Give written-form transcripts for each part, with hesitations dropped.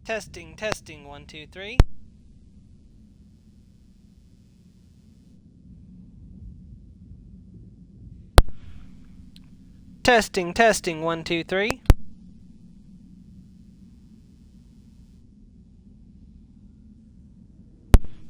Testing, testing, 1, 2, 3. Testing, testing, 1, 2, 3.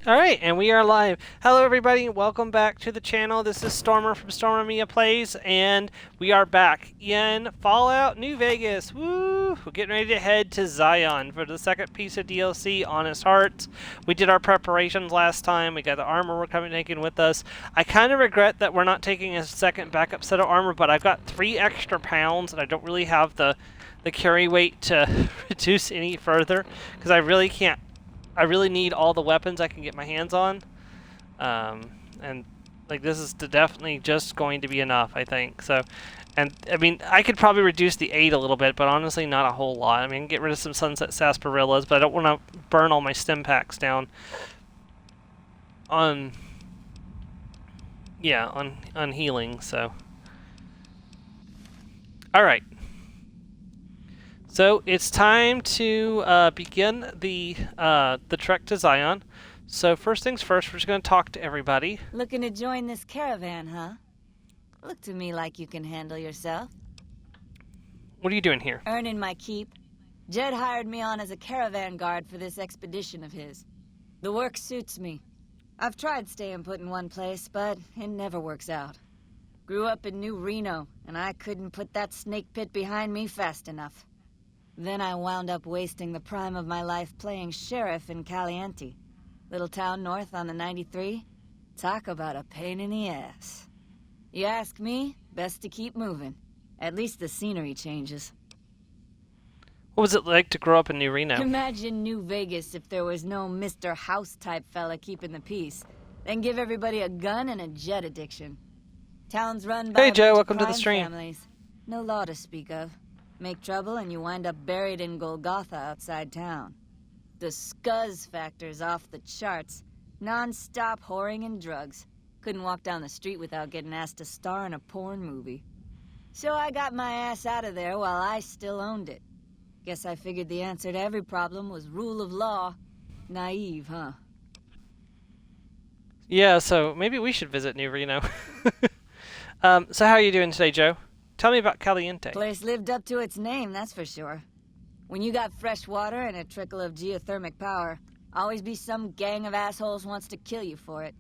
Alright, and we are live. Hello everybody, welcome back to the channel. This is Stormer from Stormer Mia Plays, and we are back in Fallout New Vegas. Woo! We're getting ready to head to Zion for the second piece of DLC, Honest Hearts. We did our preparations last time. We got the armor we're taking with us. I kind of regret that we're not taking a second backup set of armor, but I've got 3 extra pounds, and I don't really have the carry weight to reduce any further, because I really can't. I really need all the weapons I can get my hands on, and like this is definitely just going to be enough, I think. So, and I mean, I could probably reduce the 8 a little bit, but honestly, not a whole lot. I mean, get rid of some Sunset Sarsaparillas, but I don't want to burn all my stim packs down on, yeah, on healing. So, all right. So it's time to begin the trek to Zion. So first things first, we're just going to talk to everybody. Looking to join this caravan, huh? Look to me like you can handle yourself. What are you doing here? Earning my keep. Jed hired me on as a caravan guard for this expedition of his. The work suits me. I've tried staying put in one place, but it never works out. Grew up in New Reno, and I couldn't put that snake pit behind me fast enough. Then I wound up wasting the prime of my life playing sheriff in Caliente. Little town north on the 93. Talk about a pain in the ass. You ask me, best to keep moving. At least the scenery changes. What was it like to grow up in New Reno? Imagine New Vegas if there was no Mr. House-type fella keeping the peace. Then give everybody a gun and a jet addiction. Towns run by Hey Joe, welcome to the crime stream. families. No law to speak of. Make trouble and you wind up buried in Golgotha outside town. The scuzz factor's off the charts. Non-stop whoring and drugs. Couldn't walk down the street without getting asked to star in a porn movie. So I got my ass out of there while I still owned it. Guess I figured the answer to every problem was rule of law. Naive, huh? Yeah, so maybe we should visit New Reno. So how are you doing today, Joe? Tell me about Caliente. Place lived up to its name, that's for sure. When you got fresh water and a trickle of geothermal power, always be some gang of assholes wants to kill you for it.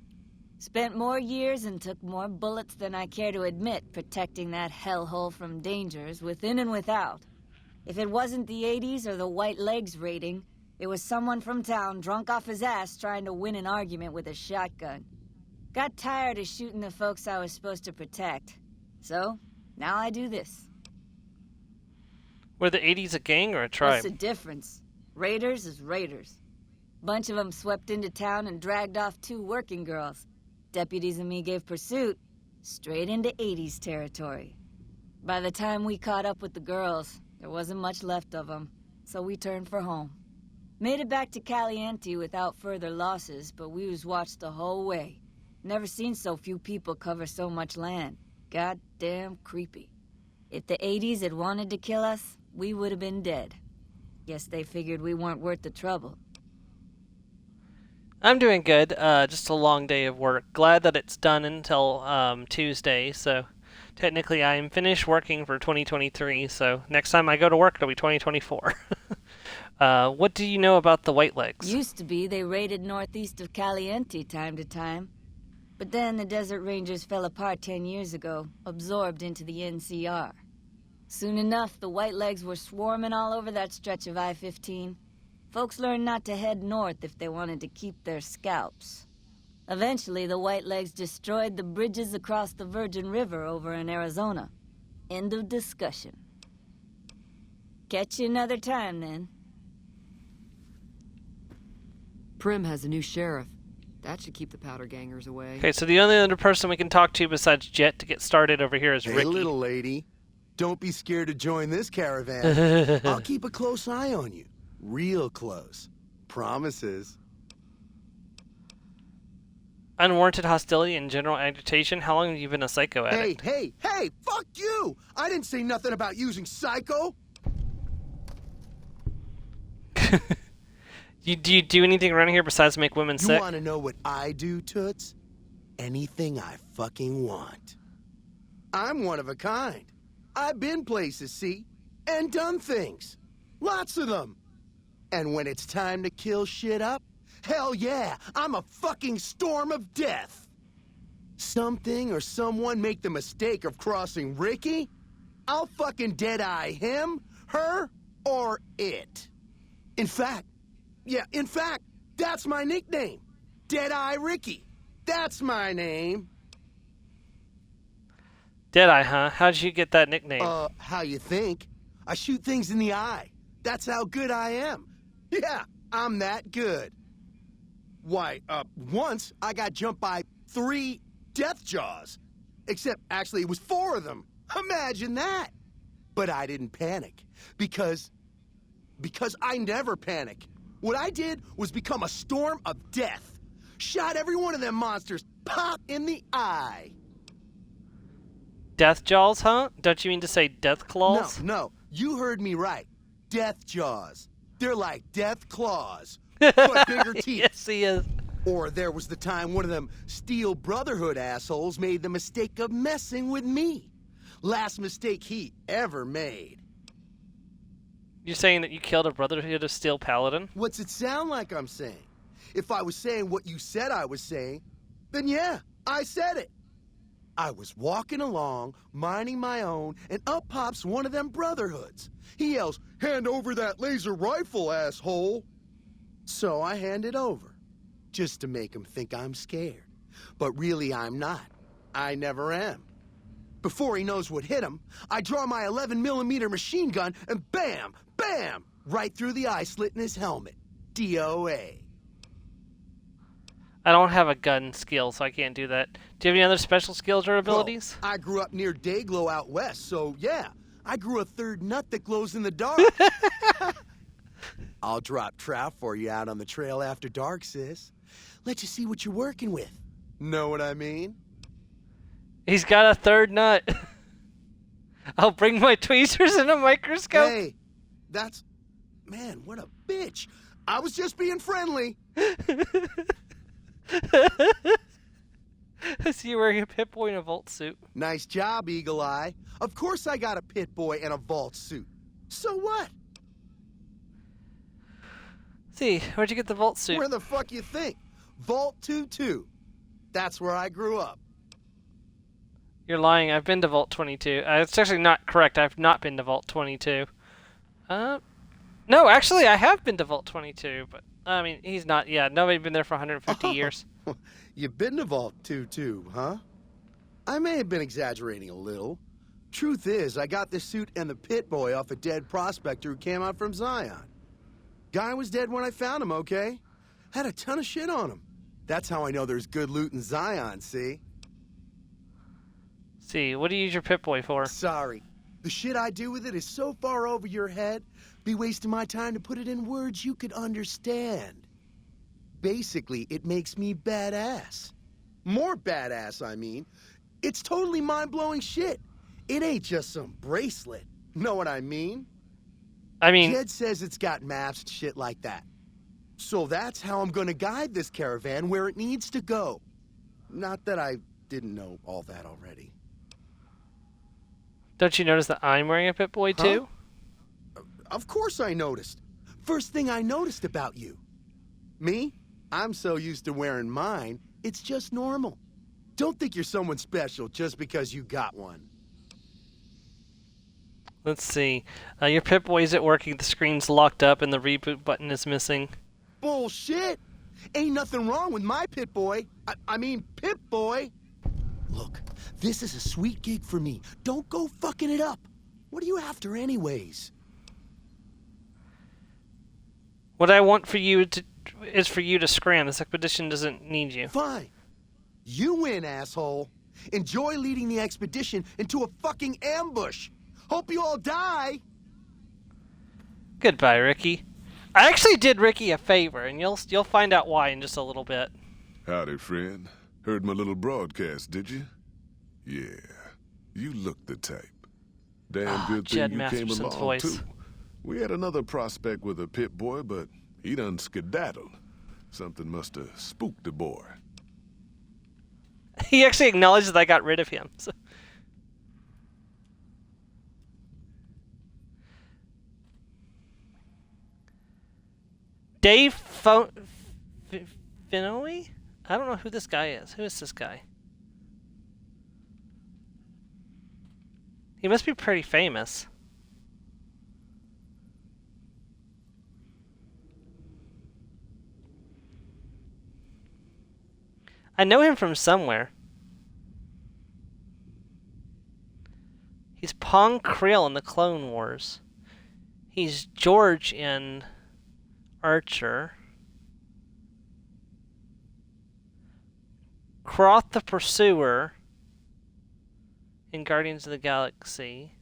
Spent more years and took more bullets than I care to admit protecting that hellhole from dangers within and without. If it wasn't the 80s or the white legs raiding, it was someone from town drunk off his ass trying to win an argument with a shotgun. Got tired of shooting the folks I was supposed to protect. So, now I do this. Were the 80s a gang or a tribe? What's the difference? Raiders is raiders. Bunch of them swept into town and dragged off 2 working girls. Deputies and me gave pursuit, straight into 80s territory. By the time we caught up with the girls, there wasn't much left of them, so we turned for home. Made it back to Caliente without further losses, but we was watched the whole way. Never seen so few people cover so much land. Goddamn creepy. If the 80s had wanted to kill us, we would have been dead. Guess they figured we weren't worth the trouble. I'm doing good. Just a long day of work. Glad that it's done until Tuesday, so technically I'm finished working for 2023, so next time I go to work it'll be 2024. What do you know about the White Legs? Used to be they raided northeast of Caliente time to time. But then the Desert Rangers fell apart 10 years ago, absorbed into the NCR. Soon enough, the White Legs were swarming all over that stretch of I-15. Folks learned not to head north if they wanted to keep their scalps. Eventually, the White Legs destroyed the bridges across the Virgin River over in Arizona. End of discussion. Catch you another time, then. Prim has a new sheriff. That should keep the powder gangers away. Okay, so the only other person we can talk to besides Jet to get started over here is Hey, Ricky. little lady. Don't be scared to join this caravan. I'll keep a close eye on you. Real close. Promises. Unwarranted hostility and general agitation. How long have you been a psycho addict? Hey, fuck you! I didn't say nothing about using psycho. Do you do anything around here besides make women You sick? want to know what I do, Toots? Anything I fucking want. I'm one of a kind. I've been places, see? And done things. Lots of them. And when it's time to kill shit up, hell yeah, I'm a fucking storm of death. Something or someone make the mistake of crossing Ricky, I'll fucking dead-eye him, her, or it. In fact, that's my nickname. Dead-eye Ricky. That's my name. Deadeye, huh? How'd you get that nickname? How you think? I shoot things in the eye. That's how good I am. Yeah, I'm that good. Why, once I got jumped by 3 death jaws. Except, actually, it was 4 of them. Imagine that. But I didn't panic. Because I never panic. What I did was become a storm of death. Shot every one of them monsters pop in the eye. Death jaws, huh? Don't you mean to say death claws? No, you heard me right. Death jaws. They're like death claws, but bigger teeth. Yes, he is. Or there was the time one of them Steel Brotherhood assholes made the mistake of messing with me. Last mistake he ever made. You're saying that you killed a Brotherhood of Steel Paladin? What's it sound like I'm saying? If I was saying what you said I was saying, then yeah, I said it. I was walking along, minding my own, and up pops one of them Brotherhoods. He yells, "Hand over that laser rifle, asshole!" So I hand it over, just to make him think I'm scared. But really I'm not. I never am. Before he knows what hit him, I draw my 11mm machine gun and bam, bam, right through the eye slit in his helmet. DOA. I don't have a gun skill, so I can't do that. Do you have any other special skills or abilities? Well, I grew up near Dayglow out west, so yeah. I grew a 3rd nut that glows in the dark. I'll drop trout for you out on the trail after dark, sis. Let you see what you're working with. Know what I mean? He's got a 3rd nut. I'll bring my tweezers and a microscope. Hey, that's... Man, what a bitch. I was just being friendly. I see you wearing a Pip-Boy and a Volt suit. Nice job, Eagle Eye. Of course I got a Pit Boy and a Vault suit. So what? See, where'd you get the Volt suit? Where the fuck you think? Vault 2-2. That's where I grew up. You're lying. I've been to Vault 22. It's actually not correct. I've not been to Vault 22. No, actually, I have been to Vault 22, but, I mean, he's not. Yeah, nobody's been there for 150 years. You've been to Vault 2-2, huh? I may have been exaggerating a little. Truth is, I got this suit and the Pit Boy off a dead prospector who came out from Zion. Guy was dead when I found him, okay? Had a ton of shit on him. That's how I know there's good loot in Zion, see? See, what do you use your Pip-Boy for? Sorry. The shit I do with it is so far over your head, be wasting my time to put it in words you could understand. Basically, it makes me badass. More badass, I mean. It's totally mind-blowing shit. It ain't just some bracelet. Know what I mean? I mean... Jed says it's got maps and shit like that. So that's how I'm gonna guide this caravan where it needs to go. Not that I didn't know all that already. Don't you notice that I'm wearing a Pip-Boy too? Of course I noticed. First thing I noticed about you. Me? I'm so used to wearing mine, it's just normal. Don't think you're someone special just because you got one. Let's see. Your Pip-Boy isn't working. The screen's locked up and the reboot button is missing. Bullshit! Ain't nothing wrong with my Pip-Boy. I mean, Pip-Boy. Look, this is a sweet gig for me. Don't go fucking it up. What are you after anyways? What I want for you is for you to scram. This expedition doesn't need you. Fine. You win, asshole. Enjoy leading the expedition into a fucking ambush. Hope you all die. Goodbye, Ricky. I actually did Ricky a favor, and you'll find out why in just a little bit. Howdy, friend. Heard my little broadcast, did you? Yeah, you look the type. Damn good Jed thing you came Masterson's along, voice. too. We had another prospect with a Pip-Boy, but He done skedaddled. Something must have spooked the boy. He actually acknowledged that I got rid of him. So. Dave Finnoy? I don't know who this guy is. Who is this guy? He must be pretty famous. I know him from somewhere. He's Pong Krill in the Clone Wars. He's George in Archer. Croth the Pursuer in Guardians of the Galaxy.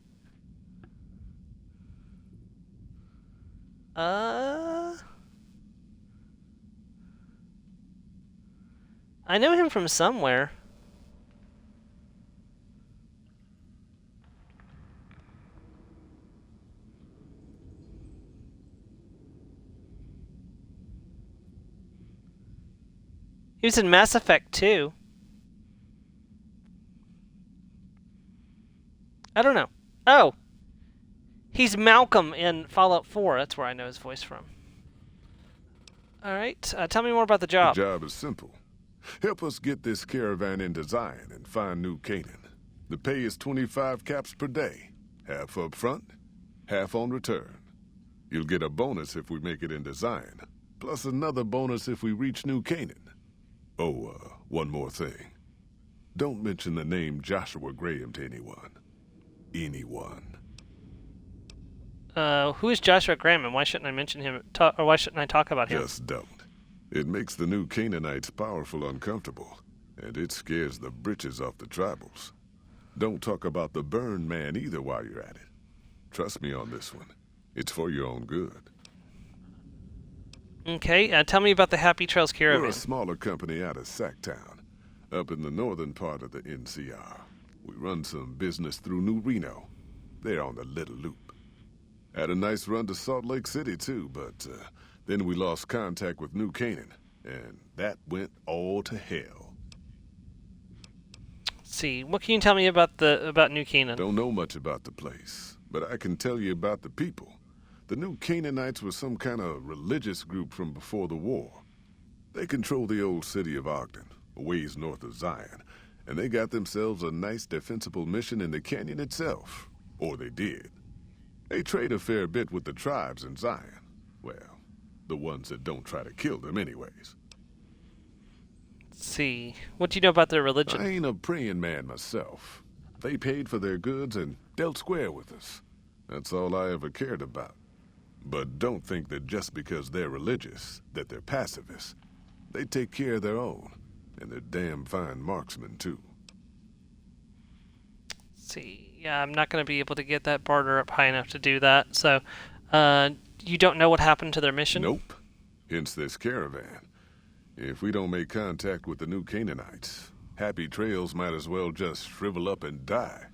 I know him from somewhere. He was in Mass Effect 2. I don't know. Oh! He's Malcolm in Fallout 4. That's where I know his voice from. Alright, tell me more about the job. The job is simple. Help us get this caravan into Zion and find New Canaan. The pay is 25 caps per day. Half up front, half on return. You'll get a bonus if we make it into Zion, plus another bonus if we reach New Canaan. Oh, one more thing. Don't mention the name Joshua Graham to anyone. Anyone. Who is Joshua Graham, and why shouldn't I mention him, or why shouldn't I talk about him? Just don't. It makes the New Canaanites powerful uncomfortable, and it scares the britches off the tribals. Don't talk about the Burn Man either while you're at it. Trust me on this one. It's for your own good. Okay, tell me about the Happy Trails We're Caravan. a smaller company out of Sacktown, up in the northern part of the NCR. We run some business through New Reno. They're on the Little Loop. Had a nice run to Salt Lake City, too, but then we lost contact with New Canaan, and that went all to hell. Let's see, what can you tell me about New Canaan? Don't know much about the place, but I can tell you about the people. The New Canaanites were some kind of religious group from before the war. They control the old city of Ogden, a ways north of Zion, and they got themselves a nice defensible mission in the canyon itself. Or they did. They trade a fair bit with the tribes in Zion. Well, the ones that don't try to kill them anyways. Let's see, what do you know about their religion? I ain't a praying man myself. They paid for their goods and dealt square with us. That's all I ever cared about. But don't think that just because they're religious, that they're pacifists. They take care of their own, and they're damn fine marksmen, too. Let's see, yeah, I'm not going to be able to get that barter up high enough to do that, so, you don't know what happened to their mission? Nope. Hence this caravan. If we don't make contact with the New Canaanites, Happy Trails might as well just shrivel up and die.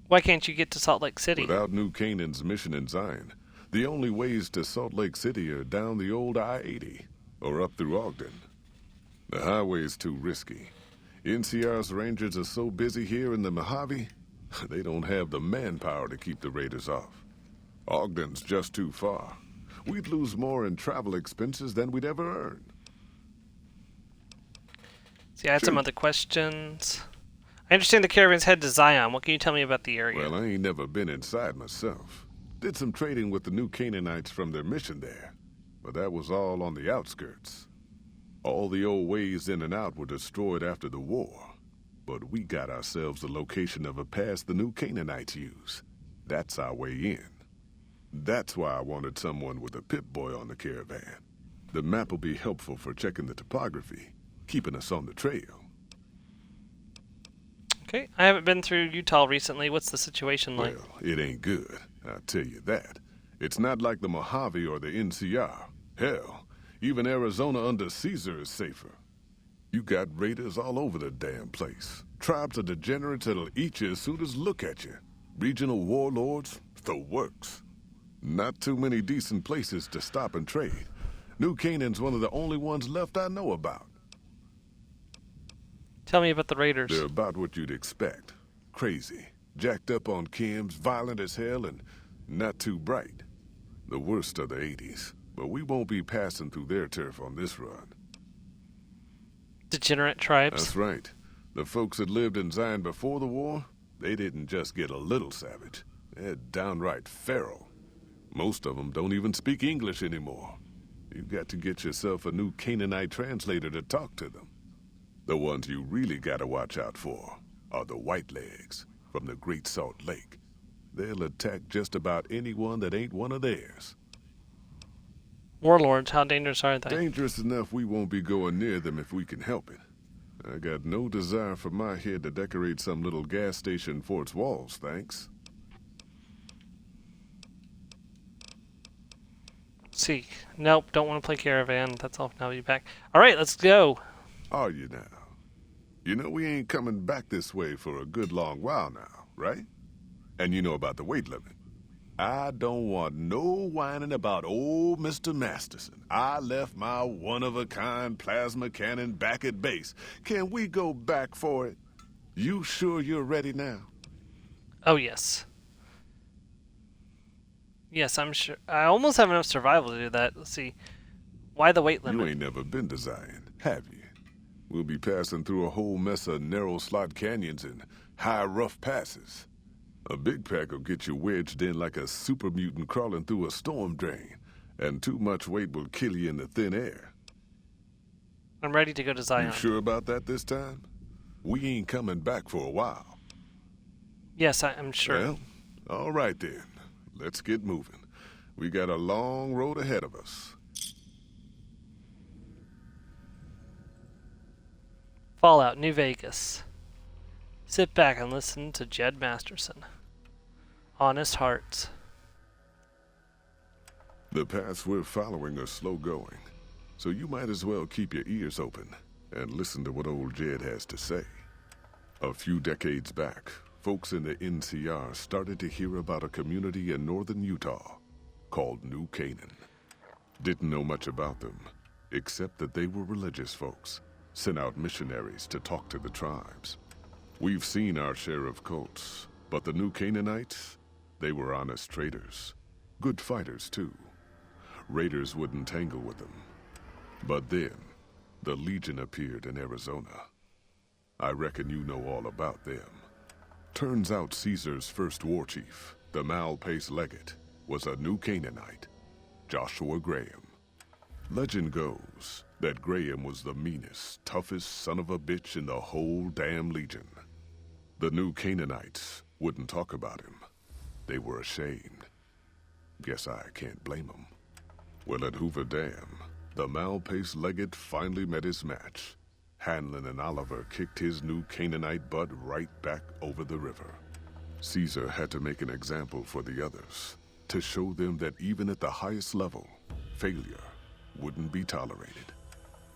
Why can't you get to Salt Lake City? Without New Canaan's mission in Zion, the only ways to Salt Lake City are down the old I-80, or up through Ogden. The highway's too risky. NCR's rangers are so busy here in the Mojave, they don't have the manpower to keep the raiders off. Ogden's just too far. We'd lose more in travel expenses than we'd ever earn. See, I had some other questions. I understand the caravan's head to Zion. What can you tell me about the area? Well, I ain't never been inside myself. Did some trading with the New Canaanites from their mission there, but that was all on the outskirts. All the old ways in and out were destroyed after the war, but we got ourselves the location of a pass the New Canaanites use. That's our way in. That's why I wanted someone with a Pip-Boy on the caravan. The map will be helpful for checking the topography, keeping us on the trail. Okay, I haven't been through Utah recently. What's the situation like? Well, it ain't good, I'll tell you that. It's not like the Mojave or the NCR. Hell, even Arizona under Caesar is safer. You got raiders all over the damn place. Tribes of degenerates that'll eat you as soon as look at you. Regional warlords, the works. Not too many decent places to stop and trade. New Canaan's one of the only ones left I know about. Tell me about the Raiders. They're about what you'd expect. Crazy, jacked up on chems, violent as hell, and not too bright. The worst of the 80s, but we won't be passing through their turf on this run. Degenerate tribes. That's right. The folks that lived in Zion before the war, they didn't just get a little savage. They're downright feral. Most of them don't even speak English anymore. You've got to get yourself a new Canaanite translator to talk to them. The ones you really gotta watch out for are the Whitelegs from the Great Salt Lake. They'll attack just about anyone that ain't one of theirs. Warlords, how dangerous are they? Dangerous enough we won't be going near them if we can help it. I got no desire for my head to decorate some little gas station fort's walls, thanks. See. Nope, don't want to play Caravan. That's all. Now I'll be back. Alright, let's go. Are you now? You know we ain't coming back this way for a good long while now, right? And you know about the weight limit. I don't want no whining about old Mr. Masterson. I left my one-of-a-kind plasma cannon back at base. Can we go back for it? You sure you're ready now? Oh, yes. Yes, I'm sure. I almost have enough survival to do that. Let's see. Why the weight limit? You ain't never been to Zion, have you? We'll be passing through a whole mess of narrow slot canyons and high rough passes. A big pack will get you wedged in like a super mutant crawling through a storm drain, and too much weight will kill you in the thin air. I'm ready to go to Zion. You sure about that this time? We ain't coming back for a while. Yes, I'm sure. Well, all right then. Let's get moving. We got a long road ahead of us. Fallout, New Vegas. Sit back and listen to Jed Masterson. Honest Hearts. The paths we're following are slow going, so you might as well keep your ears open and listen to what old Jed has to say. A few decades back, folks in the NCR started to hear about a community in northern Utah called New Canaan. Didn't know much about them, except that they were religious folks, sent out missionaries to talk to the tribes. We've seen our share of cults, but the New Canaanites, they were honest traders. Good fighters, too. Raiders wouldn't tangle with them. But then, the Legion appeared in Arizona. I reckon you know all about them. Turns out Caesar's first war chief, the Malpace Legate, was a New Canaanite, Joshua Graham. Legend goes that Graham was the meanest, toughest son of a bitch in the whole damn Legion. The New Canaanites wouldn't talk about him. They were ashamed. Guess I can't blame them. Well, at Hoover Dam, the Malpace Legate finally met his match. Hanlon and Oliver kicked his New Canaanite butt right back over the river. Caesar had to make an example for the others, to show them that even at the highest level, failure wouldn't be tolerated.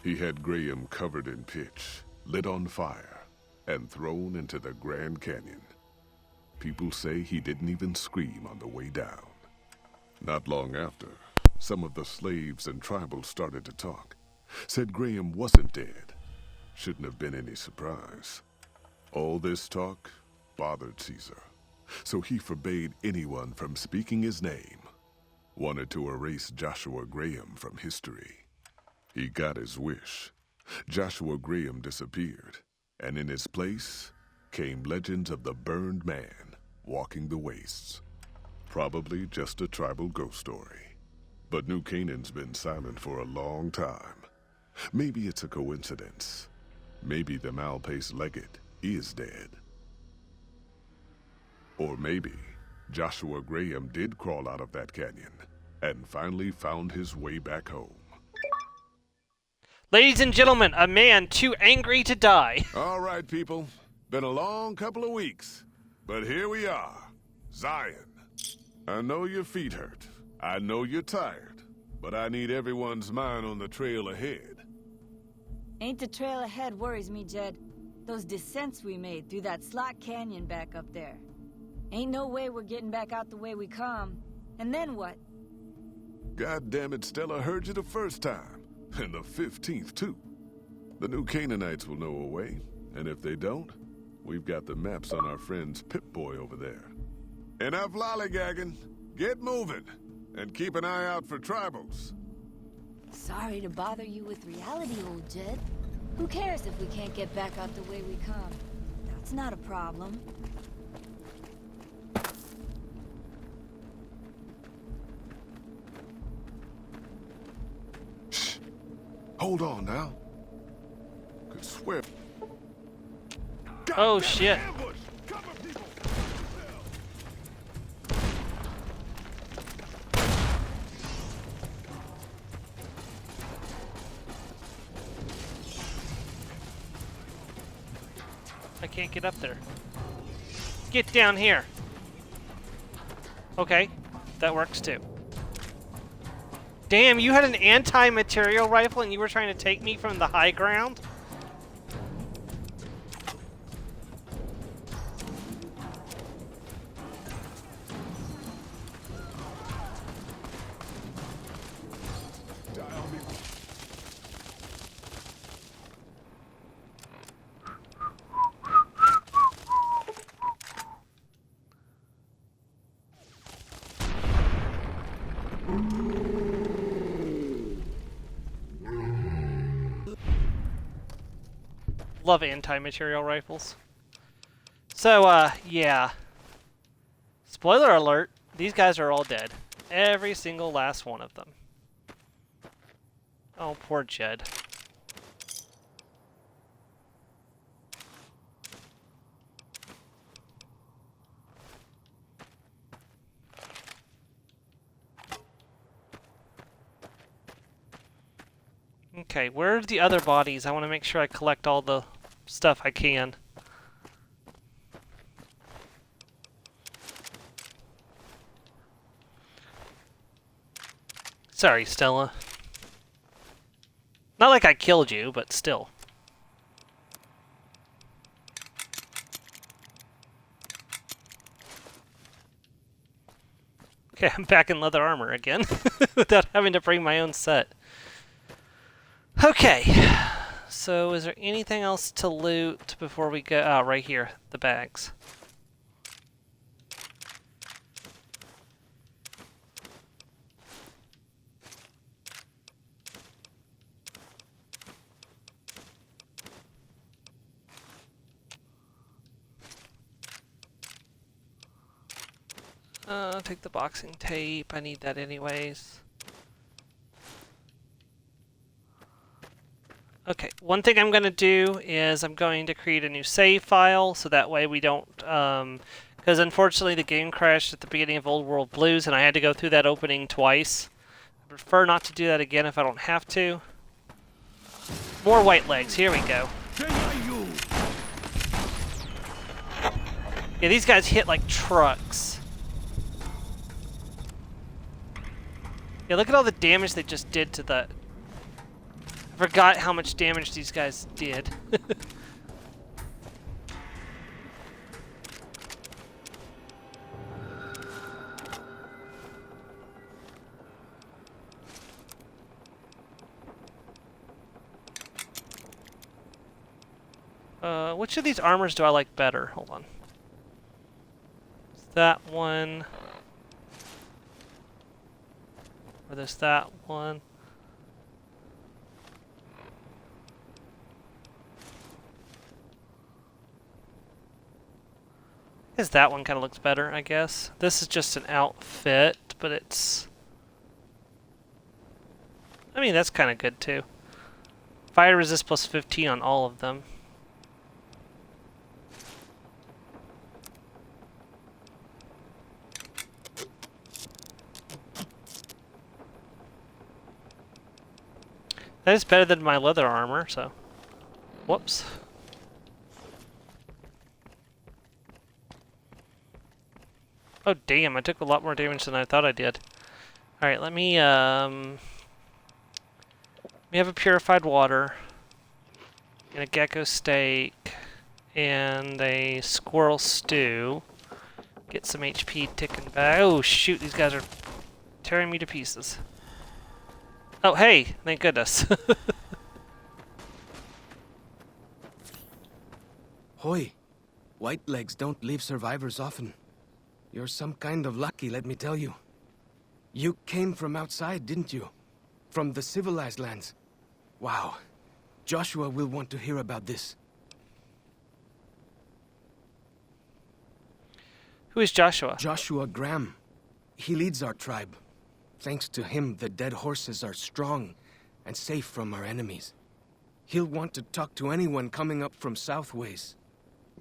He had Graham covered in pitch, lit on fire, and thrown into the Grand Canyon. People say he didn't even scream on the way down. Not long after, some of the slaves and tribals started to talk. Said Graham wasn't dead. Shouldn't have been any surprise. All this talk bothered Caesar, so he forbade anyone from speaking his name. Wanted to erase Joshua Graham from history. He got his wish. Joshua Graham disappeared, and in his place came legends of the burned man walking the wastes. Probably just a tribal ghost story. But New Canaan's been silent for a long time. Maybe it's a coincidence. Maybe the Malpace Legate is dead. Or maybe Joshua Graham did crawl out of that canyon and finally found his way back home. Ladies and gentlemen, a man too angry to die. All right, people. Been a long couple of weeks, but here we are, Zion. I know your feet hurt. I know you're tired, but I need everyone's mind on the trail ahead. Ain't the trail ahead worries me, Jed. Those descents we made through that slot canyon back up there. Ain't no way we're getting back out the way we come. And then what? God damn it, Stella heard you the first time. And the 15th, too. The new Canaanites will know a way. And if they don't, we've got the maps on our friend's Pip-Boy over there. Enough lollygagging. Get moving. And keep an eye out for tribals. Sorry to bother you with reality, old Jed. Who cares if we can't get back out the way we come? That's not a problem. Shh. Hold on now. Could swear. Oh shit. Ambush! Cover people! I can't get up there. Get down here. Okay, that works too. Damn, you had an anti-material rifle and you were trying to take me from the high ground? Love anti-material rifles. So, yeah. Spoiler alert, these guys are all dead. Every single last one of them. Oh, poor Jed. Okay, where are the other bodies? I want to make sure I collect all the stuff I can. Sorry, Stella. Not like I killed you, but still. Okay, I'm back in leather armor again, without having to bring my own set. Okay, so is there anything else to loot before we go? Oh, right here, the bags. I'll take the boxing tape, I need that anyways. Okay, one thing I'm going to do is I'm going to create a new save file, so that way we don't, because unfortunately the game crashed at the beginning of Old World Blues, and I had to go through that opening twice. I prefer not to do that again if I don't have to. More white legs, here we go. Yeah, these guys hit like trucks. Yeah, look at all the damage they just did to the... I forgot how much damage these guys did. Which of these armors do I like better? Hold on. That one. Or there's that one. I guess that one kind of looks better, I guess. This is just an outfit, but it's... I mean, that's kind of good, too. Fire resist plus 15 on all of them. That is better than my leather armor, so... Whoops. Oh, damn, I took a lot more damage than I thought I did. Alright, let me have a purified water, and a gecko steak, and a squirrel stew. Get some HP ticking back. Oh, shoot, these guys are tearing me to pieces. Oh, hey! Thank goodness. Hoy, white legs don't leave survivors often. You're some kind of lucky, let me tell you. You came from outside, didn't you? From the civilized lands. Wow. Joshua will want to hear about this. Who is Joshua? Joshua Graham. He leads our tribe. Thanks to him, the dead horses are strong and safe from our enemies. He'll want to talk to anyone coming up from Southways.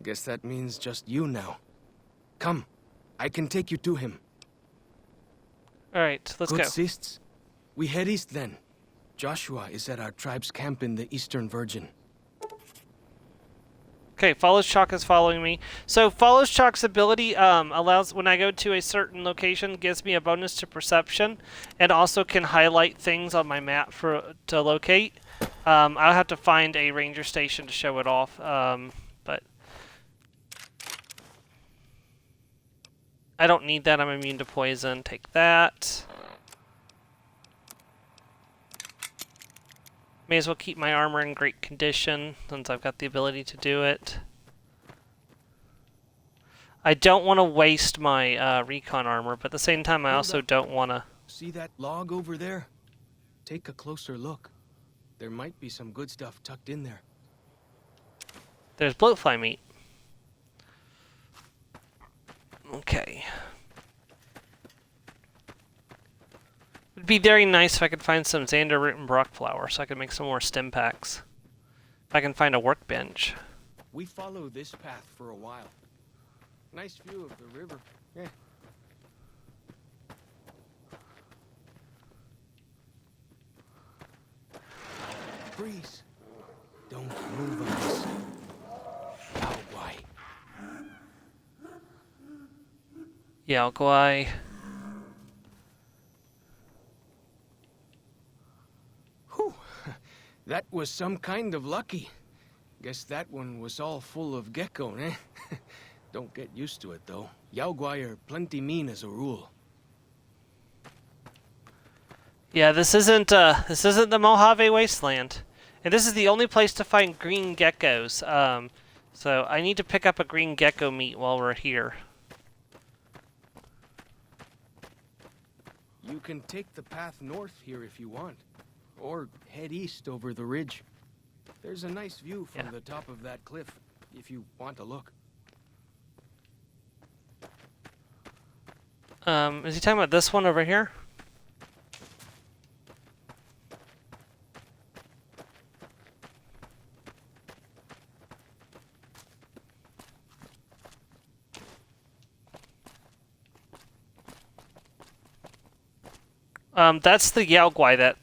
Guess that means just you now. Come, I can take you to him. Alright, let's Good go. Sists. We head east then. Joshua is at our tribe's camp in the Eastern Virgin. Okay, follows chalk is following me. So follows chalk's ability allows when I go to a certain location, gives me a bonus to perception, and also can highlight things on my map to locate. I'll have to find a ranger station to show it off, but I don't need that. I'm immune to poison. Take that. May as well keep my armor in great condition since I've got the ability to do it. I don't want to waste my recon armor, but at the same time I also don't want to... See that log over there? Take a closer look. There might be some good stuff tucked in there. There's bloatfly meat. Okay. It'd be very nice if I could find some Xander root and Brock flower so I could make some more stim packs. If I can find a workbench. We follow this path for a while. Nice view of the river. Yeah. Freeze. Don't move on us. How why? Yeah, Guai. Whew. That was some kind of lucky. Guess that one was all full of gecko, eh? Don't get used to it, though. Yaoguai are plenty mean as a rule. Yeah, this isn't the Mojave Wasteland. And this is the only place to find green geckos. So I need to pick up a green gecko meat while we're here. You can take the path north here if you want. Or head east over the ridge. There's a nice view from the top of that cliff, if you want to look. Is he talking about this one over here? That's the Yaoguai that...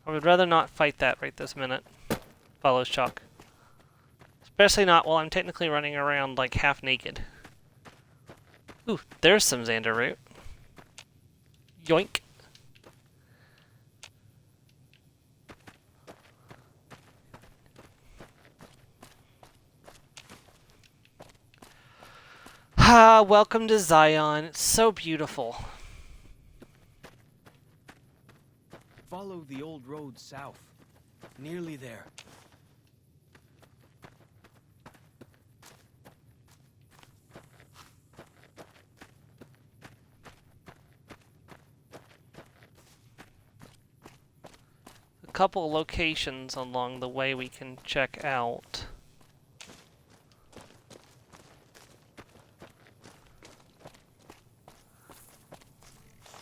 I would rather not fight that right this minute. Follows chalk. Especially not while I'm technically running around like half naked. Ooh, there's some Xander root. Yoink. Ah, welcome to Zion. It's so beautiful. Follow the old road south. Nearly there. A couple locations along the way we can check out.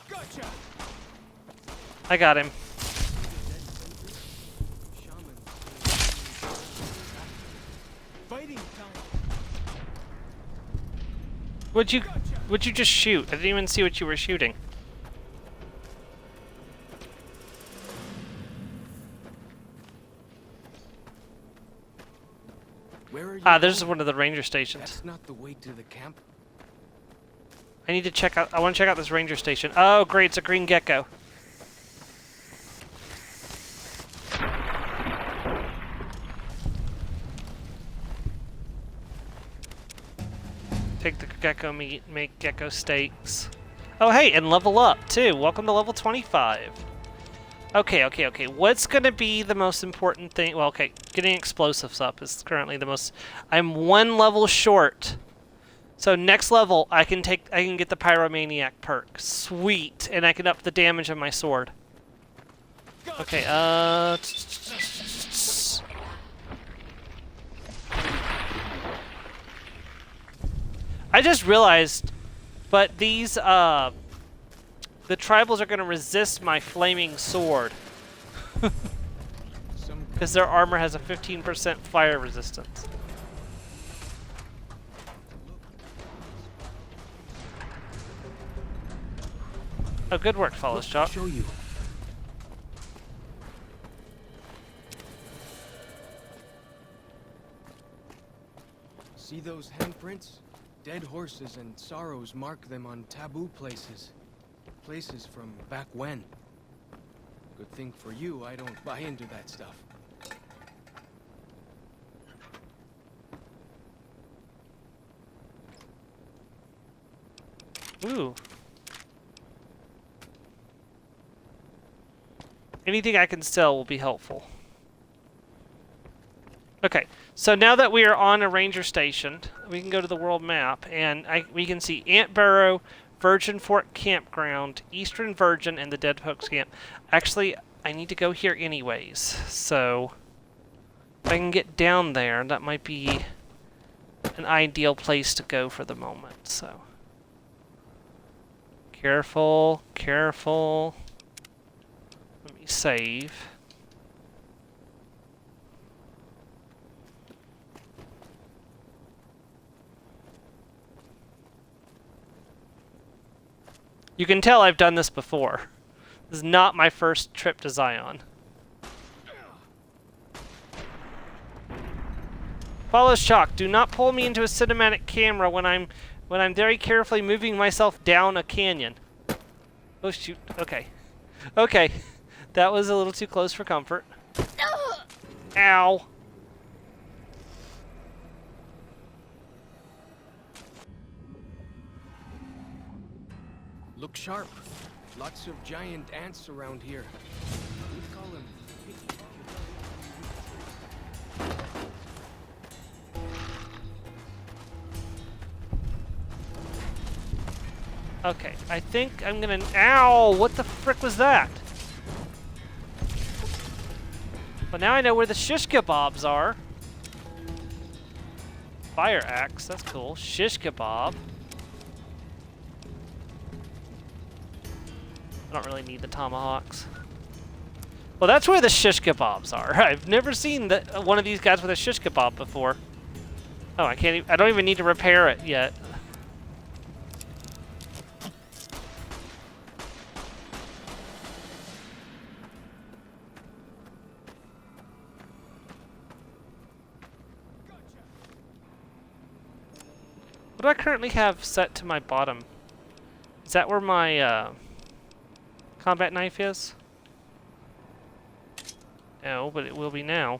Gotcha! I got him. Fighting time. What'd you just shoot? I didn't even see what you were shooting. Where are you There's going? one of the ranger stations. That's not the way to the camp. I need to check out. I want to check out this ranger station. Oh, great! It's a green gecko. Take the gecko meat, make gecko steaks. Oh, hey, and level up, too. Welcome to level 25. Okay. What's going to be the most important thing? Well, okay, getting explosives up is currently the most... I'm 1 level short. So next level, I can get the Pyromaniac perk. Sweet. And I can up the damage of my sword. Okay, I just realized, but these, the tribals are going to resist my flaming sword. Because their armor has a 15% fire resistance. Oh, good work, Follows Chop. Show you. See those handprints? Dead horses and sorrows mark them on taboo places. Places from back when. Good thing for you, I don't buy into that stuff. Ooh. Anything I can sell will be helpful. Okay, so now that we are on a ranger station, we can go to the world map, and we can see Ant Barrow, Virgin Fork Campground, Eastern Virgin, and the Dead Folks Camp. Actually, I need to go here anyways, so if I can get down there, that might be an ideal place to go for the moment, so. Careful, careful. Let me save. You can tell I've done this before. This is not my first trip to Zion. Follow Shock. Do not pull me into a cinematic camera when I'm very carefully moving myself down a canyon. Oh shoot. Okay. Okay. That was a little too close for comfort. Ow. Look sharp. Lots of giant ants around here. We'd call them Okay, I think I'm gonna... Ow! What the frick was that? Well, now I know where the shish kebabs are. Fire axe, that's cool. Shish kebab. I don't really need the tomahawks. Well, that's where the shish kebabs are. I've never seen one of these guys with a shish kebab before. Oh, I can't. I don't even need to repair it yet. What do I currently have set to my bottom? Is that where my combat knife is? No, but it will be now.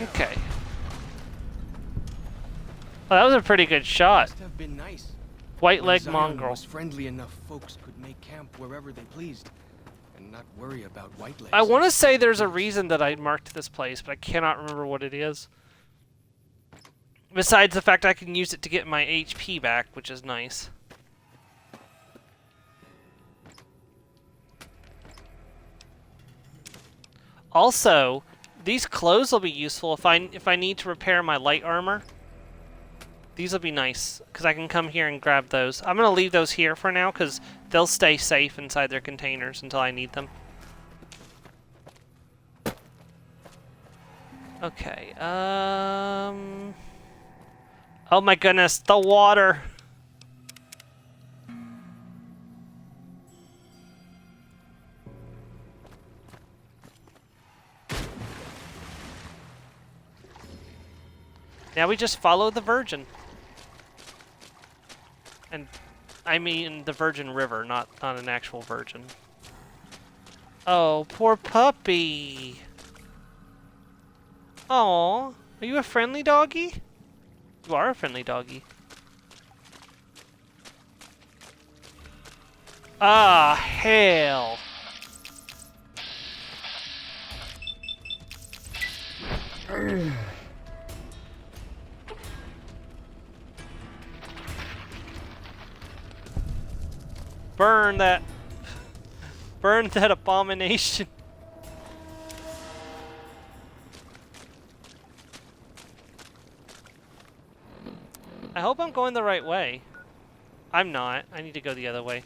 Okay. Oh, that was a pretty good shot. must have been nice. White leg Zion mongrel. was friendly enough folks could make camp wherever they pleased and not worry about white legs. I want to say there's a reason that I marked this place, but I cannot remember what it is. Besides the fact I can use it to get my HP back, which is nice. Also, these clothes will be useful if I need to repair my light armor. These will be nice, because I can come here and grab those. I'm going to leave those here for now, because they'll stay safe inside their containers until I need them. Okay, oh my goodness, the water! Now we just follow the Virgin. And I mean the Virgin River, not an actual virgin. Oh, poor puppy. Aw, are you a friendly doggy? You are a friendly doggy. Ah, hell. Burn that. Burn that abomination. I hope I'm going the right way. I'm not. I need to go the other way.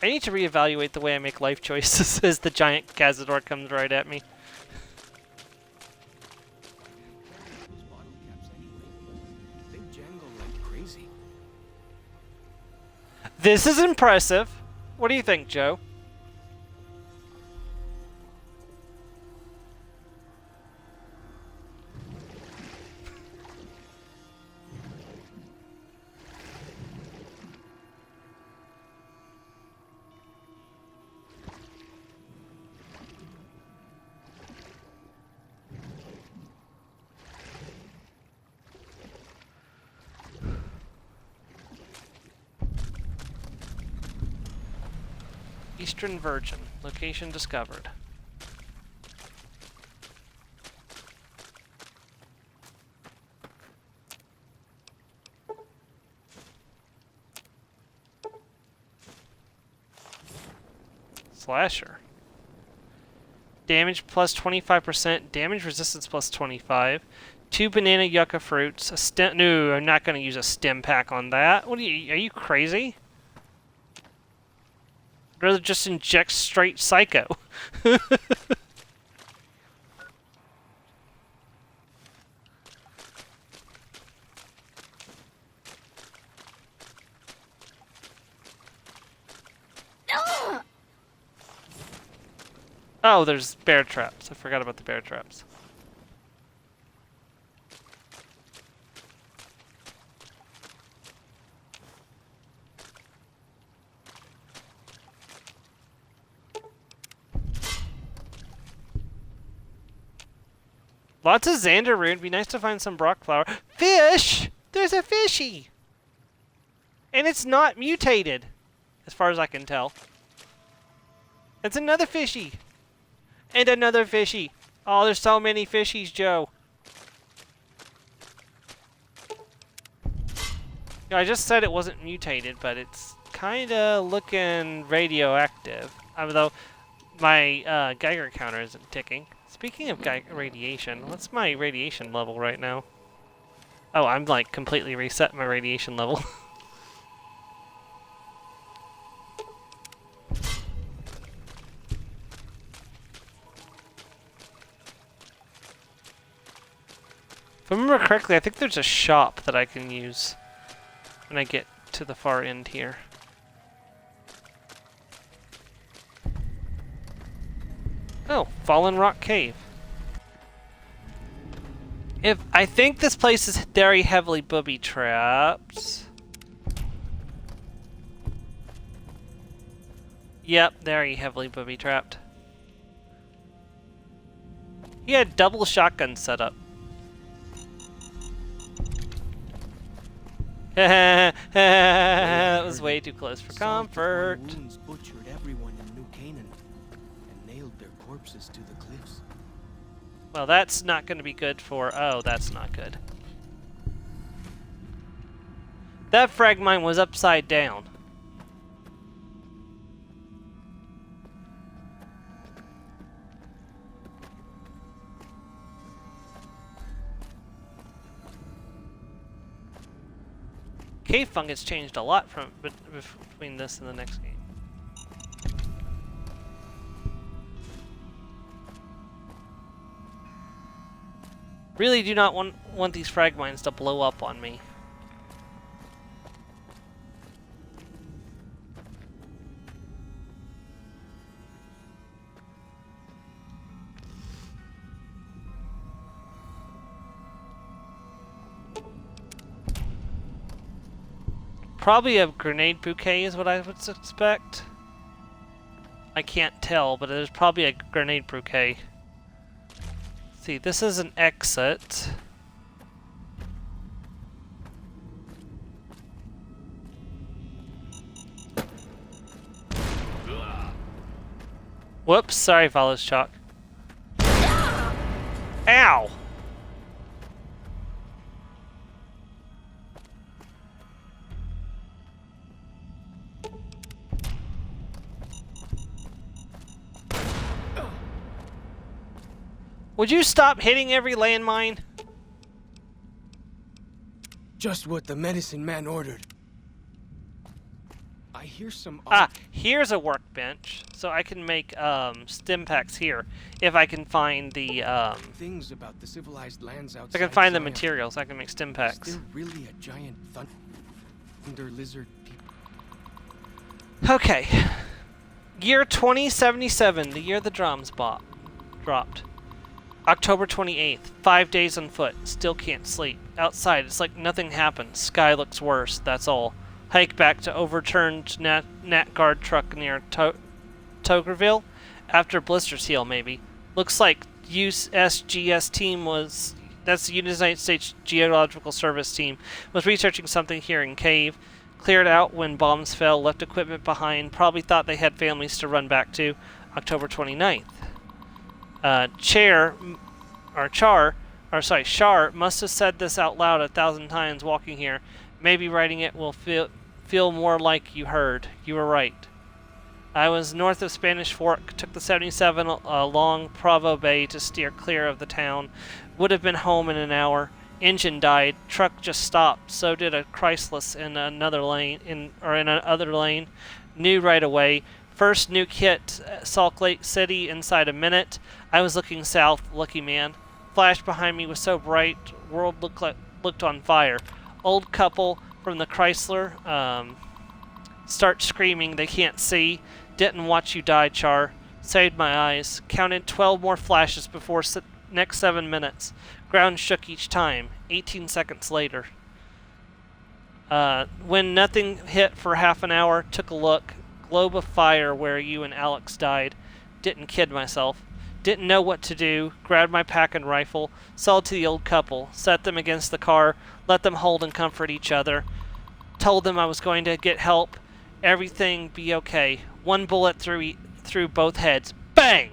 I need to reevaluate the way I make life choices as the giant Cazador comes right at me. Those bottle caps anyway. They jangle like crazy. This is impressive. What do you think, Joe? Eastern Virgin. Location discovered. Slasher. Damage plus 25%. Damage resistance plus 25. 2 banana yucca fruits. A stem. No, I'm not going to use a stem pack on that. What are you crazy? I'd rather just inject straight psycho. Oh, there's bear traps. I forgot about the bear traps. Lots of Xander root. Be nice to find some Brock flower. Fish! There's a fishy! And it's not mutated, as far as I can tell. It's another fishy. And another fishy. Oh, there's so many fishies, Joe. Yeah, I just said it wasn't mutated, but it's kind of looking radioactive. Although my Geiger counter isn't ticking. Speaking of radiation, what's my radiation level right now? Oh, I'm like completely reset my radiation level. If I remember correctly, I think there's a shop that I can use when I get to the far end here. Oh, Fallen Rock Cave. I think this place is very heavily booby trapped. Yep, very heavily booby trapped. He had double shotgun set up. That was way too close for comfort. Wounds butchered everyone in New Canaan and nailed their corpses to the cliffs. Well, that's not going to be good for... Oh, that's not good. That frag mine was upside down. Cave fungus changed a lot from between this and the next game. Really do not want these frag mines to blow up on me. Probably a grenade bouquet is what I would suspect. I can't tell, but there's probably a grenade bouquet. See, this is an exit. Whoops, sorry, follows Chalk. Ow! Would you stop hitting every landmine? Just what the medicine man ordered. I hear some Here's a workbench, so I can make stim packs here if I can find the things about the civilized lands outside. if I can find the Zion. materials. I can make stim packs. Is there really a giant thunder lizard people? Okay, year 2077, the year the drums dropped. October 28th, 5 days on foot. Still can't sleep. Outside, it's like nothing happened. Sky looks worse. That's all. Hike back to overturned Nat Guard truck near Togerville. After blisters heal, maybe. Looks like USGS team was... That's the United States Geological Service team. Was researching something here in cave. Cleared out when bombs fell. Left equipment behind. Probably thought they had families to run back to. October 29th. Shar must have said this out loud 1,000 times walking here. Maybe writing it will feel more like you heard. You were right. I was north of Spanish Fork, took the 77 along Provo Bay to steer clear of the town. Would have been home in an hour. Engine died. Truck just stopped. So did a Chrysler in another lane. In another lane. Knew right away. First nuke hit Salt Lake City inside a minute. I was looking south, lucky man. Flash behind me was so bright, world looked on fire. Old couple from the Chrysler start screaming they can't see. Didn't watch you die, Char. Saved my eyes. Counted 12 more flashes before next 7 minutes. Ground shook each time. 18 seconds later. When nothing hit for half an hour, took a look. Globe of fire where you and Alex died. Didn't kid myself. Didn't know what to do. Grabbed my pack and rifle. Saw to the old couple. Set them against the car. Let them hold and comfort each other. Told them I was going to get help. Everything be okay. One bullet through both heads. Bang!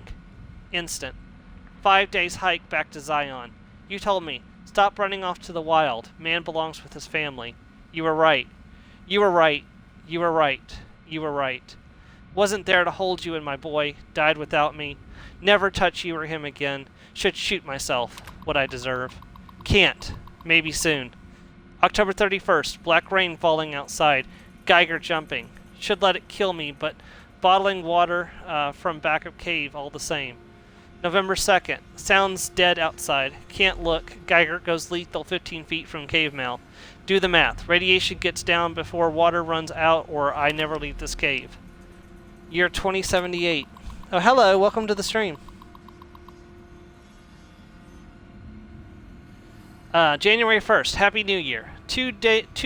Instant. 5 days hike back to Zion. You told me. Stop running off to the wild. Man belongs with his family. You were right. You were right. You were right. You were right. Wasn't there to hold you and my boy. Died without me. Never touch you or him again. Should shoot myself. What I deserve. Can't. Maybe soon. October 31st. Black rain falling outside. Geiger jumping. Should let it kill me, but bottling water from back of cave all the same. November 2nd. Sounds dead outside. Can't look. Geiger goes lethal 15 feet from cave mouth. Do the math. Radiation gets down before water runs out or I never leave this cave. Year 2078. Oh, hello. Welcome to the stream. January 1st. Happy New Year. 2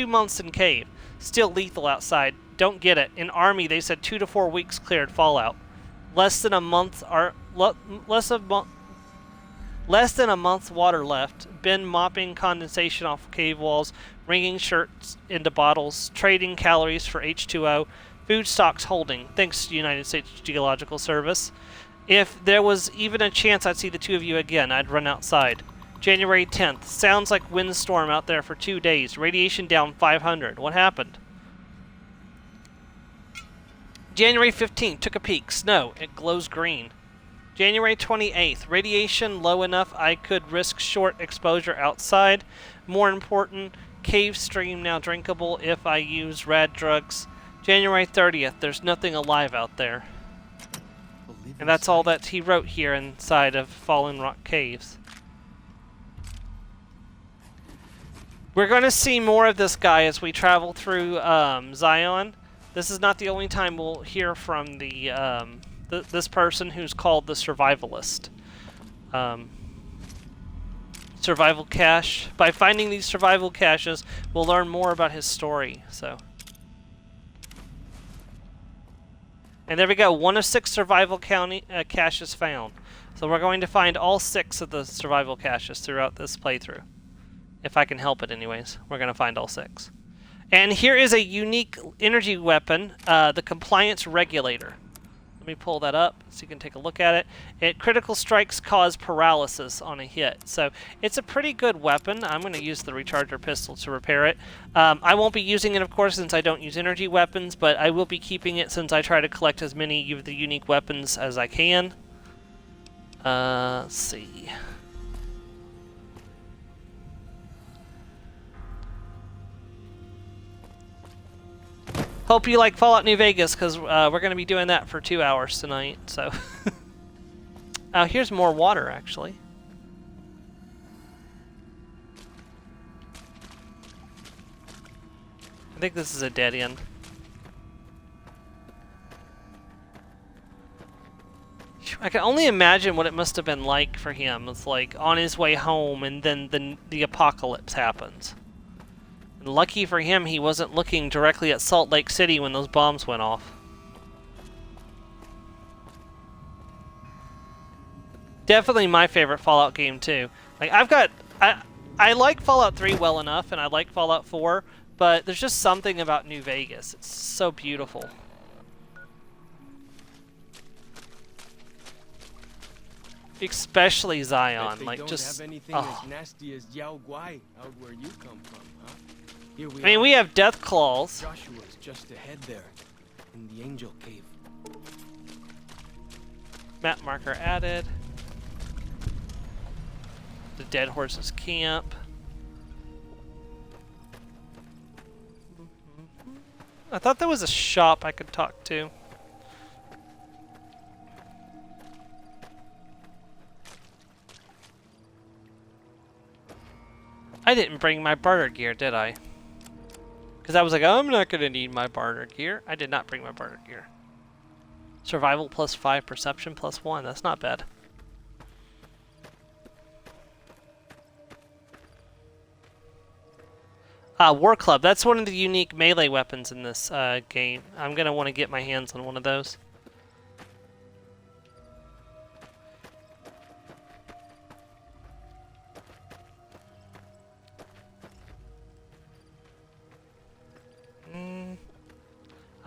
months in cave. Still lethal outside. Don't get it. In Army, they said 2 to 4 weeks cleared fallout. Less than a month water left. Been mopping condensation off cave walls, wringing shirts into bottles, trading calories for H2O, food stocks holding, thanks to United States Geological Service. If there was even a chance I'd see the two of you again, I'd run outside. January 10th. Sounds like windstorm out there for 2 days. Radiation down 500. What happened? January 15th. Took a peek. Snow. It glows green. January 28th. Radiation low enough I could risk short exposure outside. More important, cave stream now drinkable if I use rad drugs. January 30th. There's nothing alive out there. And that's all that he wrote here inside of Fallen Rock Caves. We're going to see more of this guy as we travel through Zion. This is not the only time we'll hear from this person who's called the Survivalist. Survival cache. By finding these survival caches, we'll learn more about his story. So, And there we go. 1 of 6 survival caches found. So we're going to find all 6 of the survival caches throughout this playthrough. If I can help it anyways. We're going to find all 6. And here is a unique energy weapon, the Compliance Regulator. Let me pull that up so you can take a look at it. Critical strikes cause paralysis on a hit. So it's a pretty good weapon. I'm going to use the recharger pistol to repair it. I won't be using it, of course, since I don't use energy weapons, but I will be keeping it since I try to collect as many of the unique weapons as I can. Let's see. Hope you like Fallout New Vegas, because we're going to be doing that for 2 hours tonight. So, here's more water, actually. I think this is a dead end. I can only imagine what it must have been like for him. It's like on his way home, and then the apocalypse happens. Lucky for him, he wasn't looking directly at Salt Lake City when those bombs went off. Definitely my favorite Fallout game too. Like I like Fallout 3 well enough, and I like Fallout 4, but there's just something about New Vegas. It's so beautiful. Especially Zion, They like don't just have anything as nasty as Yao Guai out where you come from, huh? Here we I mean, are. we have death claws. Joshua's just ahead there, in the Angel Cave. Map marker added. The Dead Horses Camp. I thought there was a shop I could talk to. I didn't bring my barter gear, did I? Because I was like, I'm not going to need my barter gear. I did not bring my barter gear. Survival +5, perception +1. That's not bad. War Club. That's one of the unique melee weapons in this game. I'm going to want to get my hands on one of those.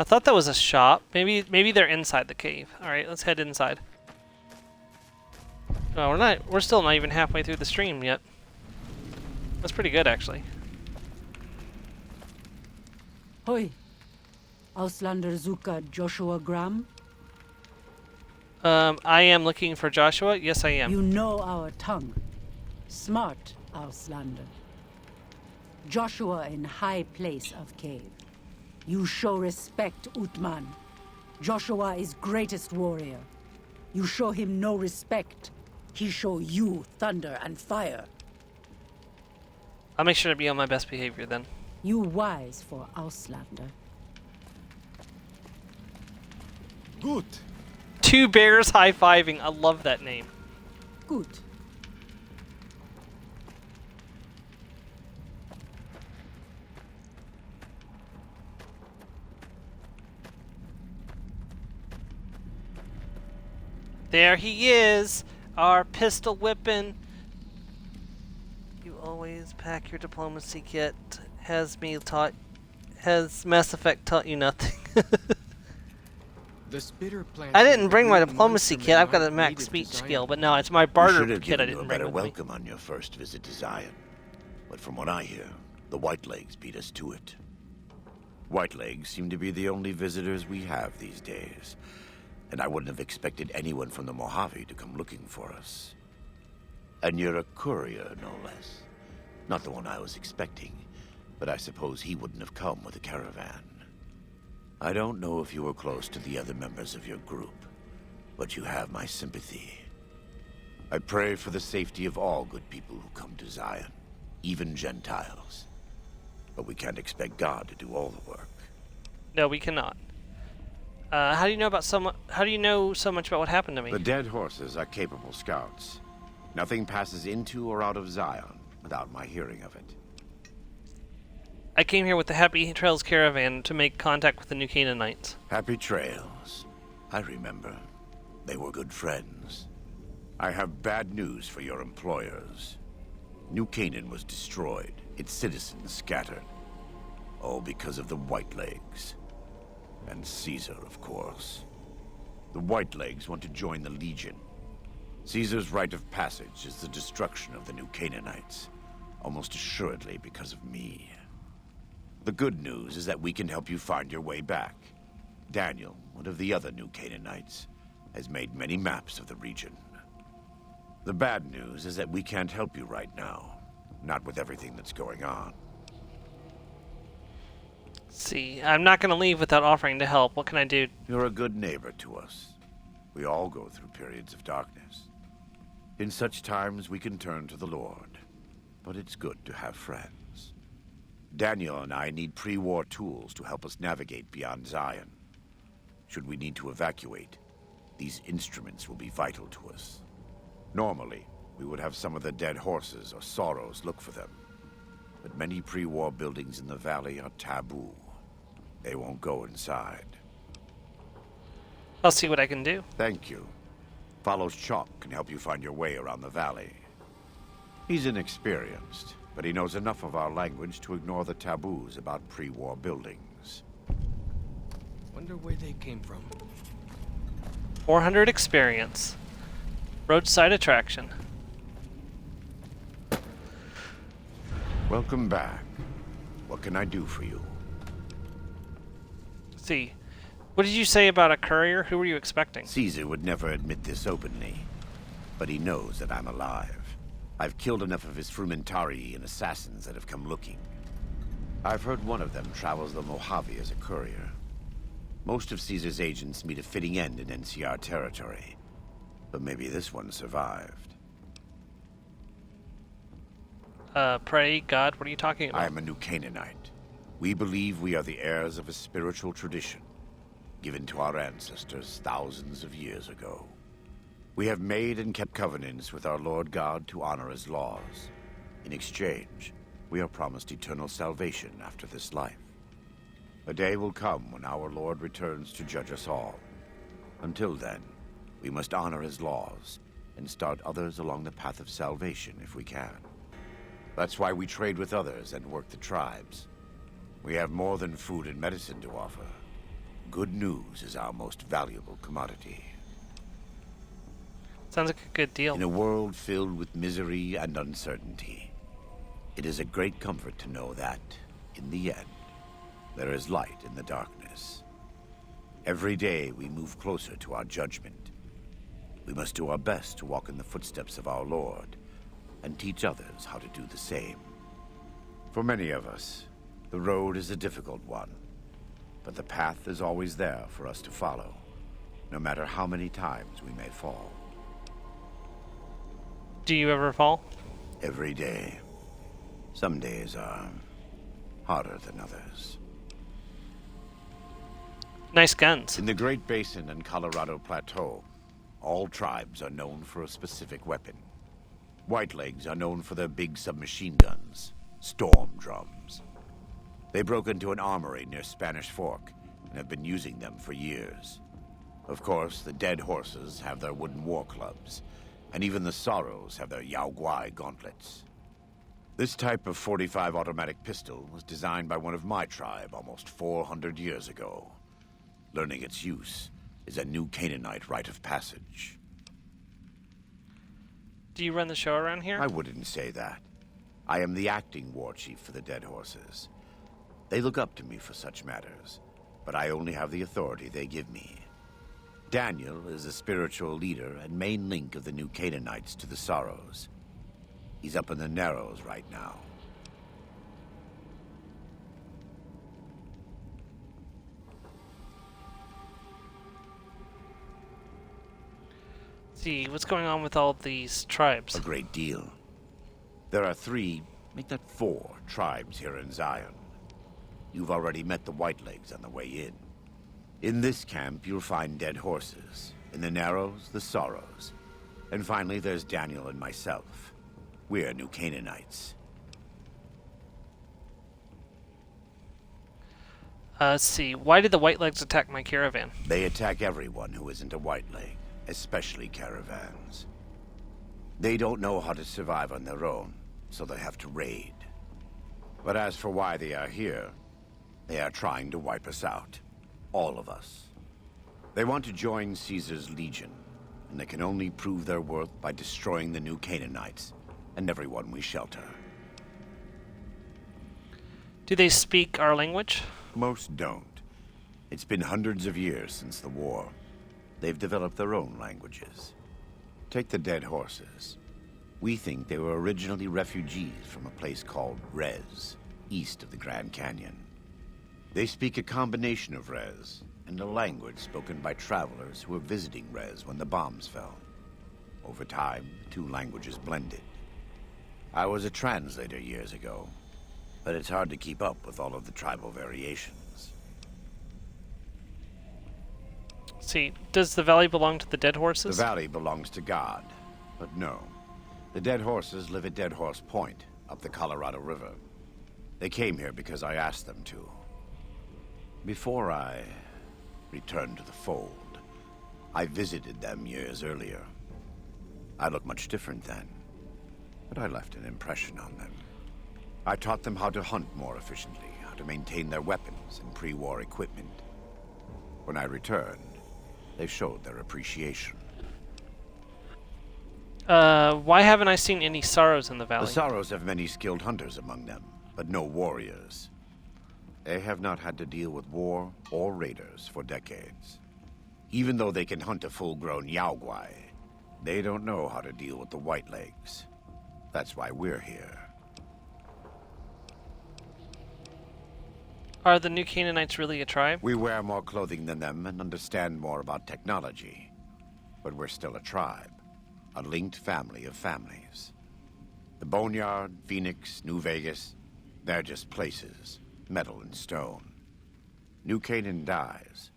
I thought that was a shop. Maybe they're inside the cave. All right, let's head inside. Oh, we're still not even halfway through the stream yet. That's pretty good, actually. Hoi. Auslander Zuka Joshua Graham? I am looking for Joshua. Yes, I am. You know our tongue. Smart, Auslander. Joshua in high place of cave. You show respect, Utman. Joshua is greatest warrior. You show him no respect. He show you thunder and fire. I'll make sure to be on my best behavior then. You wise for Auslander. Good. 2 bears high-fiving. I love that name. Good. There he is, our pistol whipping. You always pack your diplomacy kit. Has Mass Effect taught you nothing? The spitter plant. I didn't bring my diplomacy kit. I've got a max speech skill, but no, it's my barter kit I didn't bring with me. Welcome on your first visit to Zion. But from what I hear, the Whitelegs beat us to it. Whitelegs seem to be the only visitors we have these days. And I wouldn't have expected anyone from the Mojave to come looking for us. And you're a courier, no less. Not the one I was expecting, but I suppose he wouldn't have come with a caravan. I don't know if you were close to the other members of your group, but you have my sympathy. I pray for the safety of all good people who come to Zion, even Gentiles. But we can't expect God to do all the work. No, we cannot. How do you know so much about what happened to me? The dead horses are capable scouts. Nothing passes into or out of Zion without my hearing of it. I came here with the Happy Trails caravan to make contact with the New Canaanites. Happy trails. I remember. They were good friends. I have bad news for your employers. New Canaan was destroyed, its citizens scattered. All because of the Whitelegs. And Caesar, of course. The Whitelegs want to join the Legion. Caesar's rite of passage is the destruction of the New Canaanites, almost assuredly because of me. The good news is that we can help you find your way back. Daniel, one of the other New Canaanites, has made many maps of the region. The bad news is that we can't help you right now, not with everything that's going on. See, I'm not going to leave without offering to help. What can I do? You're a good neighbor to us. We all go through periods of darkness. In such times, we can turn to the Lord. But it's good to have friends. Daniel and I need pre-war tools to help us navigate beyond Zion. Should we need to evacuate, these instruments will be vital to us. Normally, we would have some of the dead horses or sorrows look for them. But many pre-war buildings in the valley are taboo. They won't go inside. I'll see what I can do. Thank you. Follows Chalk can help you find your way around the valley. He's inexperienced, but he knows enough of our language to ignore the taboos about pre-war buildings. Wonder where they came from. 400 experience. Roadside attraction. Welcome back. What can I do for you? See, what did you say about a courier? Who were you expecting? Caesar would never admit this openly, but he knows that I'm alive. I've killed enough of his frumentarii and assassins that have come looking. I've heard one of them travels the Mojave as a courier. Most of Caesar's agents meet a fitting end in NCR territory, but maybe this one survived. Pray, God, what are you talking about? I am a New Canaanite. We believe we are the heirs of a spiritual tradition, given to our ancestors thousands of years ago. We have made and kept covenants with our Lord God to honor his laws. In exchange, we are promised eternal salvation after this life. A day will come when our Lord returns to judge us all. Until then, we must honor his laws and start others along the path of salvation if we can. That's why we trade with others and work the tribes. We have more than food and medicine to offer. Good news is our most valuable commodity. Sounds like a good deal. In a world filled with misery and uncertainty, it is a great comfort to know that, in the end, there is light in the darkness. Every day we move closer to our judgment. We must do our best to walk in the footsteps of our Lord and teach others how to do the same. For many of us, the road is a difficult one, but the path is always there for us to follow, no matter how many times we may fall. Do you ever fall? Every day. Some days are harder than others. Nice guns. In the Great Basin and Colorado Plateau, all tribes are known for a specific weapon. Whitelegs are known for their big submachine guns, storm drums. They broke into an armory near Spanish Fork and have been using them for years. Of course, the dead horses have their wooden war clubs, and even the sorrows have their Yao Guai gauntlets. This type of .45 automatic pistol was designed by one of my tribe almost 400 years ago. Learning its use is a New Canaanite rite of passage. Do you run the show around here? I wouldn't say that. I am the acting war chief for the dead horses. They look up to me for such matters, but I only have the authority they give me. Daniel is a spiritual leader and main link of the New Canaanites to the Sorrows. He's up in the Narrows right now. See, what's going on with all these tribes? A great deal. There are 3, make that 4, tribes here in Zion. You've already met the Whitelegs on the way in. In this camp, you'll find dead horses. In the Narrows, the Sorrows. And finally, there's Daniel and myself. We're New Canaanites. Let's see. Why did the Whitelegs attack my caravan? They attack everyone who isn't a white leg, especially caravans. They don't know how to survive on their own, so they have to raid. But as for why they are here, they are trying to wipe us out. All of us. They want to join Caesar's legion, and they can only prove their worth by destroying the new Canaanites and everyone we shelter. Do they speak our language? Most don't. It's been hundreds of years since the war. They've developed their own languages. Take the dead horses. We think they were originally refugees from a place called Rez, east of the Grand Canyon. They speak a combination of Rez and a language spoken by travelers who were visiting Rez when the bombs fell. Over time, the two languages blended. I was a translator years ago, but it's hard to keep up with all of the tribal variations. See, does the valley belong to the dead horses? The valley belongs to God, but no. The dead horses live at Dead Horse Point, up the Colorado River. They came here because I asked them to. Before I returned to the fold, I visited them years earlier. I looked much different then, but I left an impression on them. I taught them how to hunt more efficiently, how to maintain their weapons and pre-war equipment. When I returned, they showed their appreciation. Why haven't I seen any sorrows in the valley? The Sorrows have many skilled hunters among them, but no warriors. They have not had to deal with war or raiders for decades. Even though they can hunt a full-grown Yaoguai, they don't know how to deal with the Whitelegs. That's why we're here. Are the new Canaanites really a tribe? We wear more clothing than them and understand more about technology. But we're still a tribe. A linked family of families. The Boneyard, Phoenix, New Vegas, they're just places, metal and stone. New Canaan dies,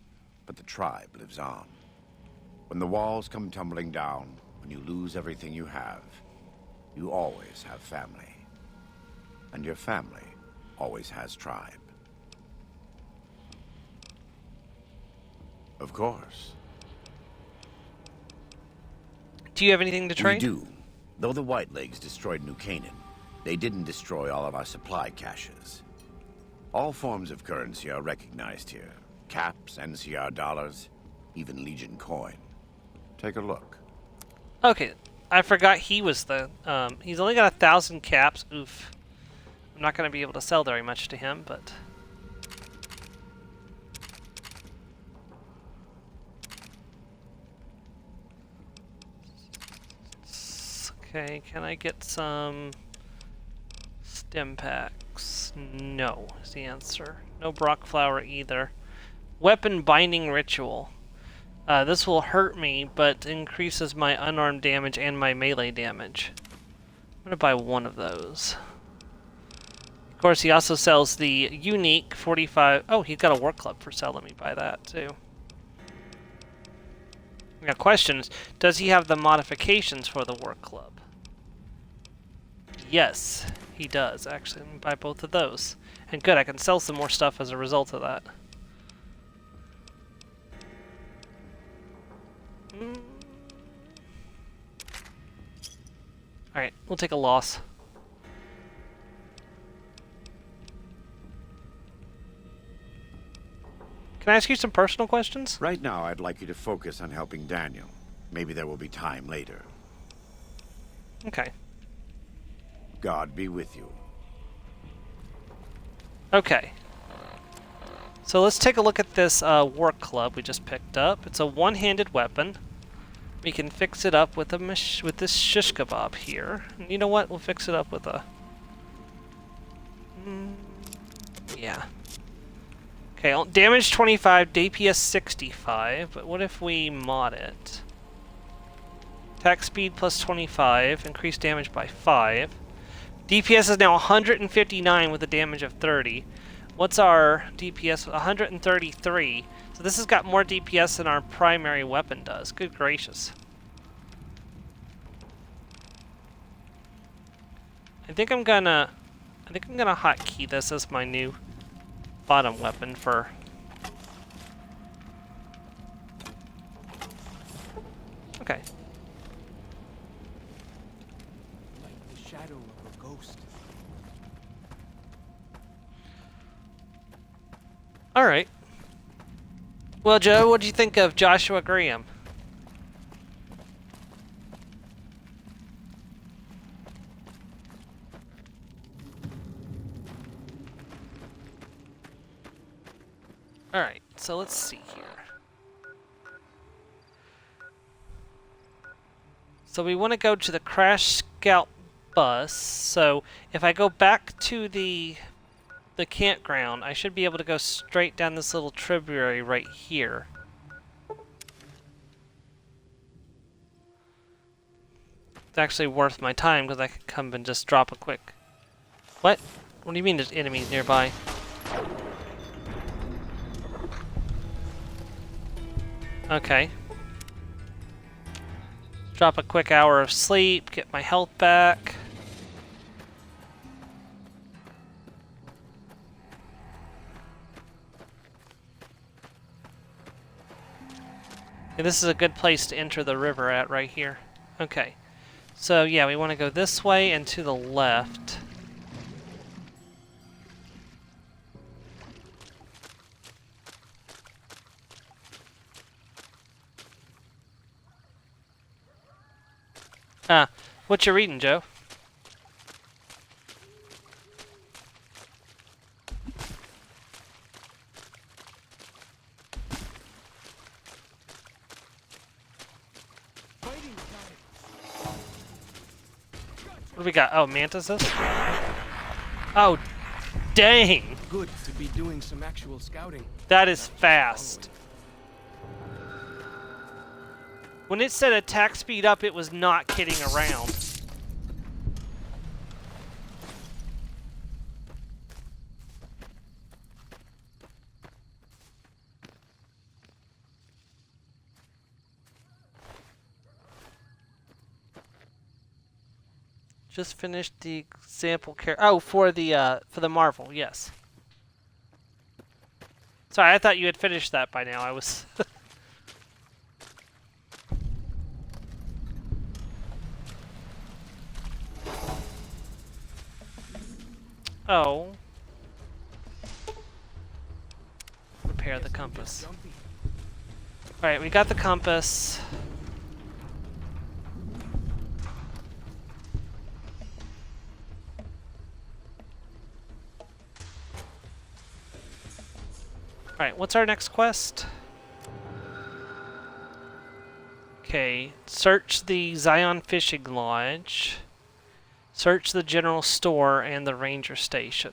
but the tribe lives on. When the walls come tumbling down, when you lose everything you have, you always have family. And your family always has tribe. Of course. Do you have anything to trade? We do. Though the Whitelegs destroyed New Canaan, they didn't destroy all of our supply caches. All forms of currency are recognized here. Caps, NCR dollars, even Legion coin. Take a look. Okay, I forgot he was the, he's only got 1,000 caps. Oof. I'm not going to be able to sell very much to him, but... Okay, can I get some stem packs? No, is the answer. No Brock flower either. Weapon binding ritual. This will hurt me, but increases my unarmed damage and my melee damage. I'm gonna buy one of those. Of course, he also sells the unique 45... Oh, he's got a work club for sale. Let me buy that, too. Now, questions. Does he have the modifications for the work club? Yes, he does, actually. Let me buy both of those. And good, I can sell some more stuff as a result of that. Alright, we'll take a loss. Can I ask you some personal questions? Right now, I'd like you to focus on helping Daniel. Maybe there will be time later. Okay. God be with you. Okay. So let's take a look at this work club we just picked up. It's a one-handed weapon. We can fix it up with a with this shish kebab here. And you know what? We'll fix it up with a... yeah. Okay, damage 25, DPS 65, but what if we mod it? Attack speed plus 25, increase damage by 5. DPS is now 159 with a damage of 30. What's our DPS? 133. So this has got more DPS than our primary weapon does. Good gracious. I think I'm gonna hotkey this as my new bottom weapon for... Okay. Like the shadow of a ghost. Alright. Well, Joe, what do you think of Joshua Graham? Alright, so let's see here. So we want to go to the Crash Scout bus. So if I go back to the campground, I should be able to go straight down this little tributary right here. It's actually worth my time because I can come and just drop a quick... What? What do you mean there's enemies nearby? Okay. Drop a quick hour of sleep, get my health back. And this is a good place to enter the river at right here. Okay. So yeah, we want to go this way and to the left. Ah, what you reading, Joe? What do we got? Oh, mantises? Oh, dang! Good to be doing some actual scouting. That is fast. When it said attack speed up, it was not kidding around. Just finished the example for the Marvel, yes. Sorry, I thought you had finished that by now. I was Oh. Repair the compass. Alright, we got the compass. Alright, what's our next quest? Okay, search the Zion Fishing Lodge. Search the general store and the ranger station.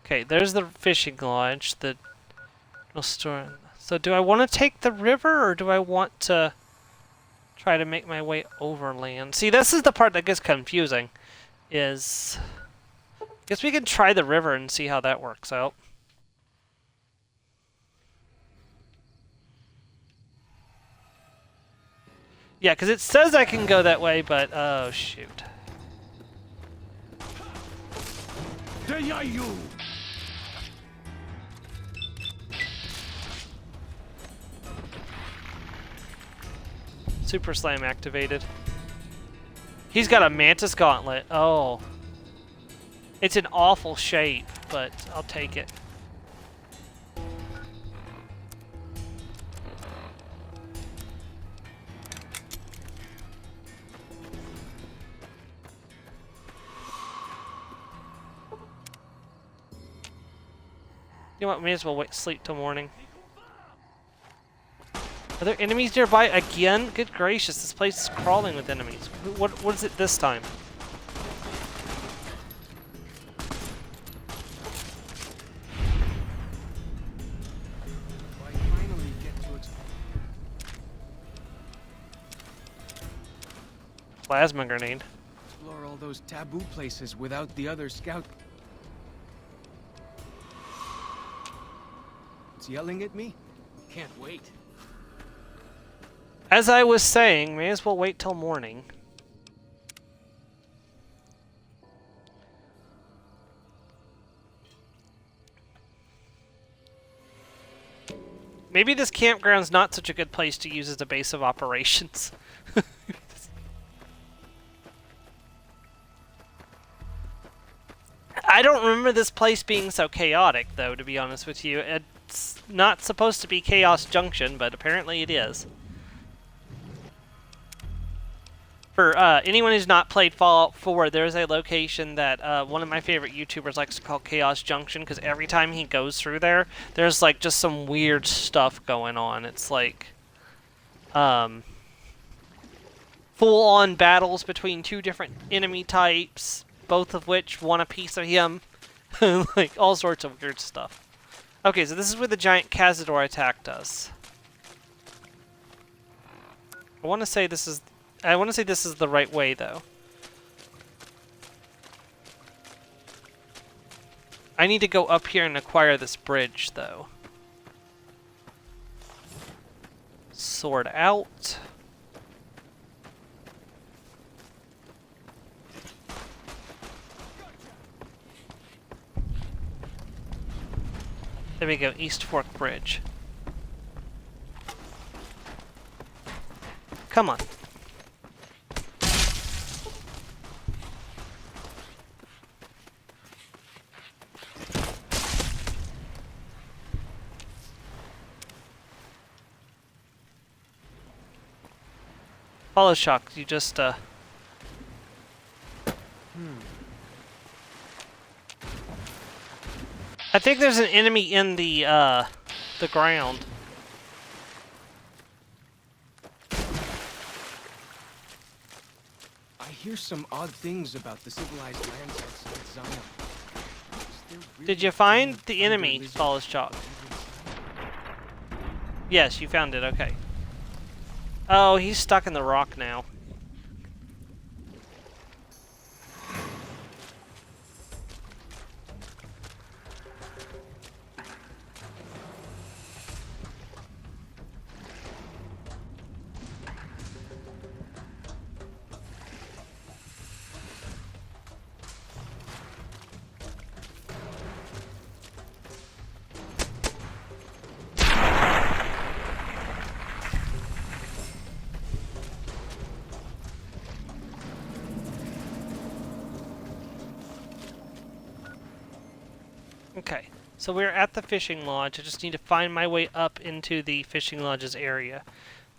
Okay, there's the fishing lodge, the general store. So do I want to take the river or do I want to try to make my way overland? See, this is the part that gets confusing. I guess we can try the river and see how that works out. Yeah, because it says I can go that way, but oh shoot. Super Slam activated. He's got a Mantis Gauntlet. Oh. It's an awful shape, but I'll take it. You know what, may as well sleep till morning. Are there enemies nearby again? Good gracious, this place is crawling with enemies. What is it this time? I finally get to Plasma grenade. explore all those taboo places without the other scout. It's yelling at me? Can't wait. As I was saying, may as well wait till morning. Maybe this campground's not such a good place to use as a base of operations. I don't remember this place being so chaotic, though, to be honest with you. It's not supposed to be Chaos Junction, but apparently it is. For anyone who's not played Fallout 4, there's a location that one of my favorite YouTubers likes to call Chaos Junction, because every time he goes through there, there's like just some weird stuff going on. It's like full-on battles between two different enemy types, both of which want a piece of him. Like all sorts of weird stuff. Okay, so this is where the giant Cazador attacked us. I want to say this is the right way, though. I need to go up here and acquire this bridge, though. Sword out. There we go, East Fork Bridge. Come on. Follow shock, you just I think there's an enemy in the ground. I hear some odd things about the civilized lands outside Zion. Did you find the enemy, Follow shock? Yes, you found it, okay. Oh, he's stuck in the rock now. Okay, so we're at the fishing lodge. I just need to find my way up into the fishing lodge's area.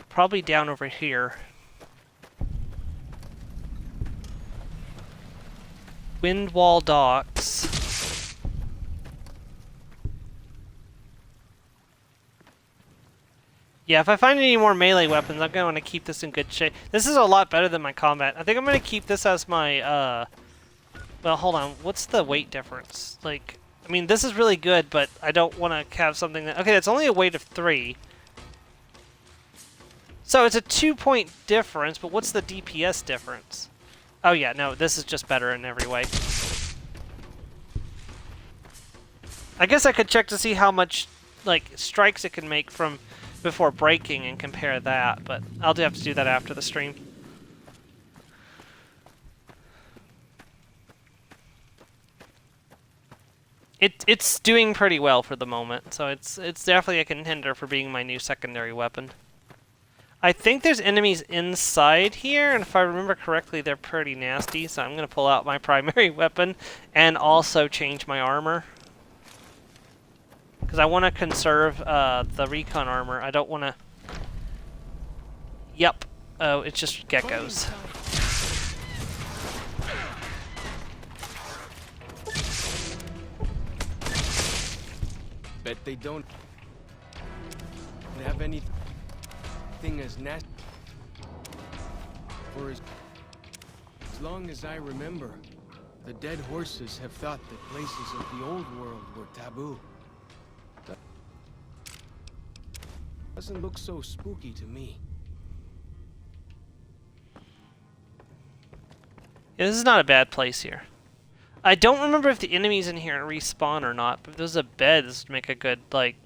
Probably down over here. Windwall Docks. Yeah, if I find any more melee weapons, I'm going to keep this in good shape. This is a lot better than my combat. I think I'm going to keep this as my, well, hold on. What's the weight difference? Like, I mean, this is really good, but I don't want to have something that... Okay, that's only a weight of 3. So it's a 2-point difference, but what's the DPS difference? Oh yeah, no, this is just better in every way. I guess I could check to see how much, like, strikes it can make from before breaking and compare that, but I'll have to do that after the stream. It's doing pretty well for the moment, so it's definitely a contender for being my new secondary weapon. I think there's enemies inside here, and if I remember correctly, they're pretty nasty, so I'm going to pull out my primary weapon and also change my armor. Because I want to conserve the recon armor. I don't want to... Yep. Oh, it's just geckos. Bet they don't have anything as nasty. For as long as I remember, the dead horses have thought that places of the old world were taboo. Doesn't look so spooky to me. Yeah, this is not a bad place here. I don't remember if the enemies in here respawn or not, but if there's a bed, this would make a good, like,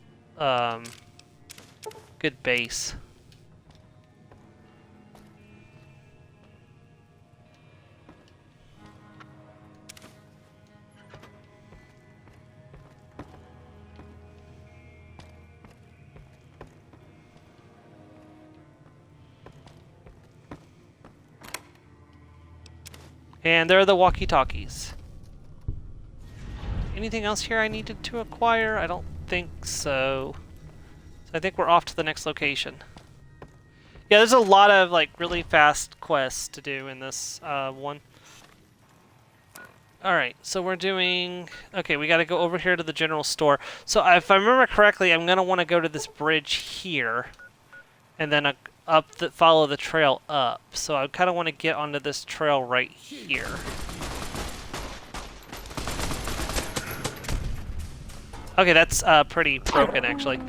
good base. And there are the walkie-talkies. Anything else here I needed to acquire? I don't think so. So I think we're off to the next location. Yeah, there's a lot of like really fast quests to do in this one. Alright, so we're doing... Okay, we gotta go over here to the general store. So if I remember correctly, I'm gonna want to go to this bridge here. And then follow the trail up. So I kind of want to get onto this trail right here. Okay, that's pretty broken, actually.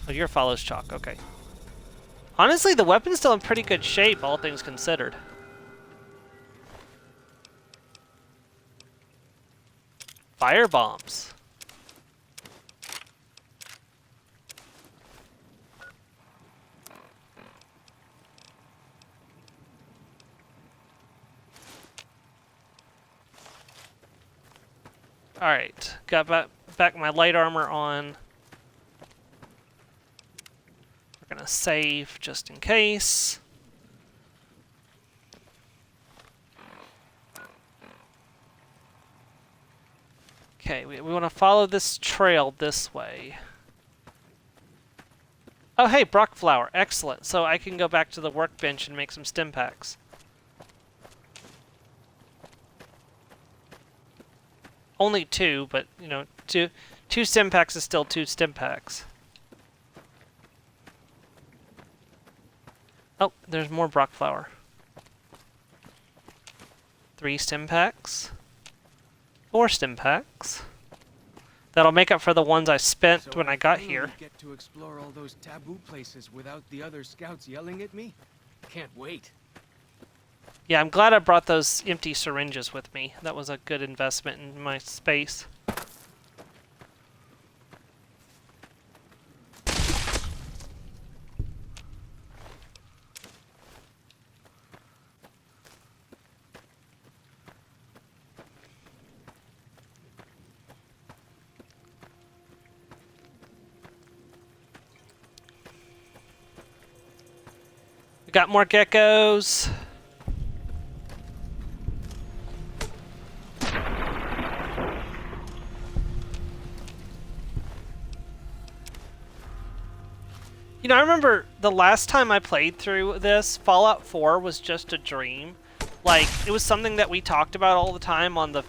Oh, your follows chalk, okay. Honestly, the weapon's still in pretty good shape, all things considered. Fire bombs. Alright, got back my light armor on. We're gonna save just in case. Okay, we want to follow this trail this way. Oh hey, Brock flower, excellent. So I can go back to the workbench and make some stim packs. Only 2, but you know, two stim packs is still 2 stim packs. Oh, there's more Brock flower. 3 stim packs. 4 stim packs. That'll make up for the ones I spent when I got here. Get to explore all those taboo places without the other scouts yelling at me? Can't wait. Yeah, I'm glad I brought those empty syringes with me. That was a good investment in my space. We got more geckos. You know, I remember the last time I played through this, Fallout 4 was just a dream. Like, it was something that we talked about all the time on the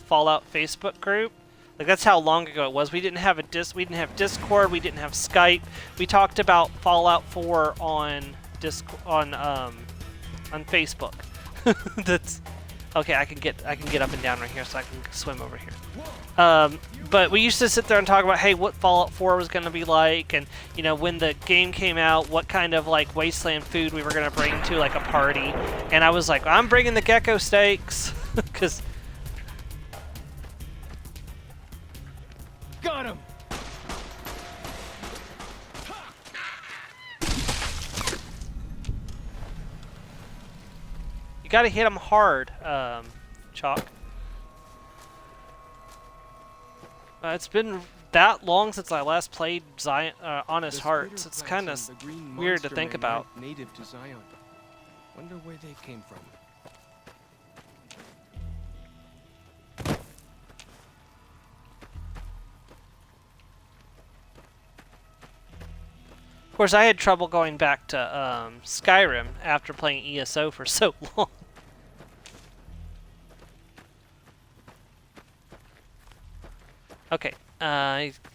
Fallout Facebook group. Like, that's how long ago it was. We didn't have we didn't have Discord, we didn't have Skype. We talked about Fallout 4 on Facebook. That's okay. I can get up and down right here, so I can swim over here. But we used to sit there and talk about, hey, what Fallout 4 was going to be like, and you know, when the game came out, what kind of like wasteland food we were going to bring to like a party. And I was like, I'm bringing the gecko steaks, because. Got him. You got to hit them hard, Chalk. It's been that long since I last played Honest Hearts. It's kind of weird to think about. Native to Zion. Wonder where they came from. Of course, I had trouble going back to Skyrim after playing ESO for so long. Okay,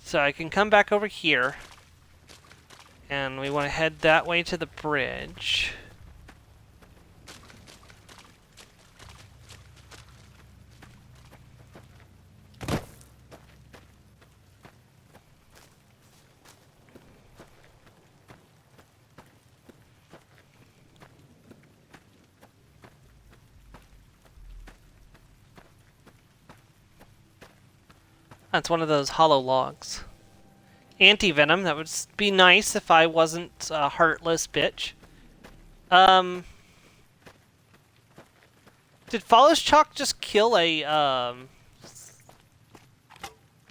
so I can come back over here, and we want to head that way to the bridge. That's one of those hollow logs. Anti-venom, that would be nice if I wasn't a heartless bitch. Did Follows Chalk just kill a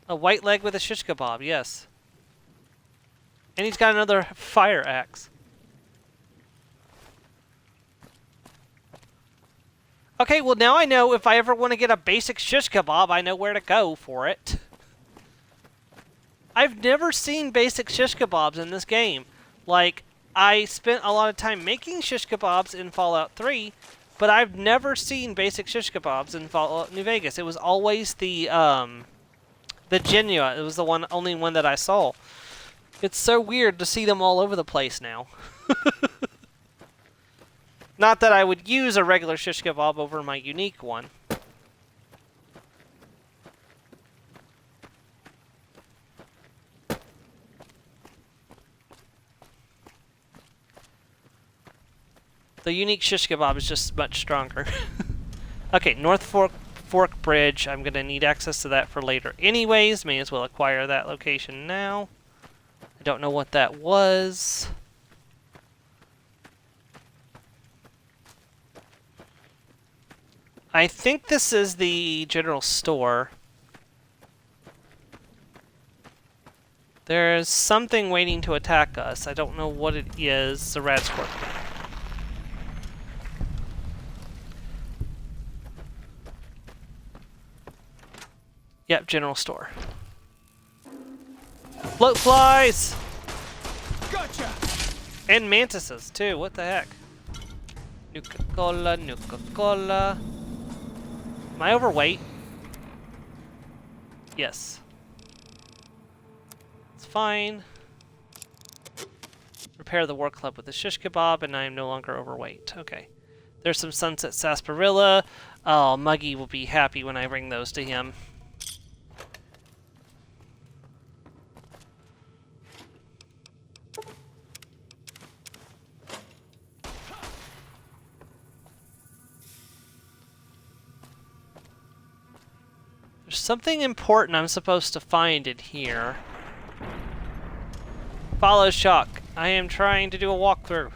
white leg with a shish kebab? Yes. And he's got another fire axe. Okay, well now I know if I ever want to get a basic shish kebab, I know where to go for it. I've never seen basic shish kebabs in this game. Like, I spent a lot of time making shish kebabs in Fallout 3, but I've never seen basic shish kebabs in Fallout New Vegas. It was always the Genua. It was the only one that I saw. It's so weird to see them all over the place now. Not that I would use a regular shish kebab over my unique one. The unique shish kebab is just much stronger. Okay, North Fork Bridge. I'm going to need access to that for later anyways. May as well acquire that location now. I don't know what that was. I think this is the general store. There's something waiting to attack us. I don't know what it is. It's a rad scorpion. Yep, general store. Float flies! Gotcha! And mantises, too. What the heck? Nuka-Cola, Nuka-Cola. Am I overweight? Yes. It's fine. Repair the war club with the shish kebab, and I am no longer overweight. Okay. There's some sunset sarsaparilla. Oh, Muggy will be happy when I bring those to him. There's something important I'm supposed to find in here. Follow Shock. I am trying to do a walkthrough.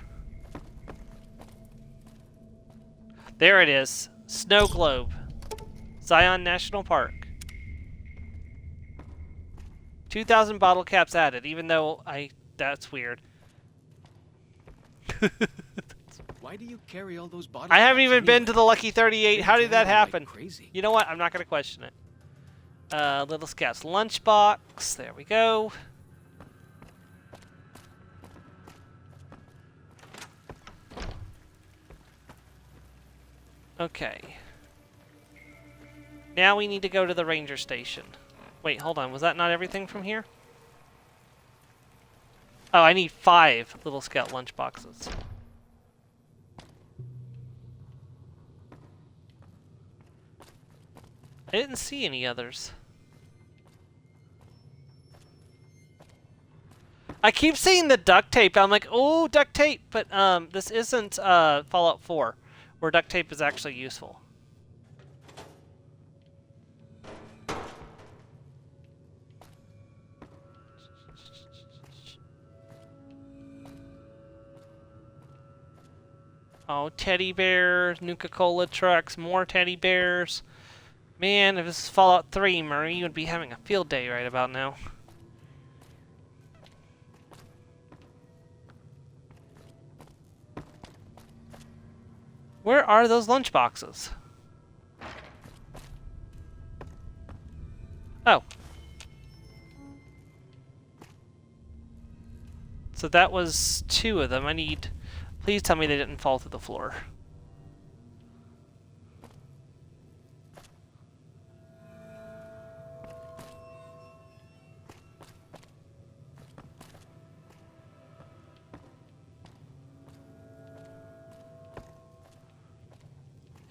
There it is. Snow Globe. Zion National Park. 2,000 bottle caps added, even though that's weird. Why do you carry all those bottles? I haven't even been to the Lucky 38. How did that happen? Like crazy. You know what? I'm not going to question it. Little Scout's lunchbox. There we go. Okay. Now we need to go to the ranger station. Wait, hold on. Was that not everything from here? Oh, I need 5 Little Scout lunchboxes. I didn't see any others. I keep seeing the duct tape. I'm like, oh, duct tape. But this isn't Fallout 4, where duct tape is actually useful. Oh, teddy bears, Nuka-Cola trucks, more teddy bears. Man, if this is Fallout 3, Murray, you would be having a field day right about now. Where are those lunchboxes? Oh. So that was 2 of them. I need... Please tell me they didn't fall through the floor.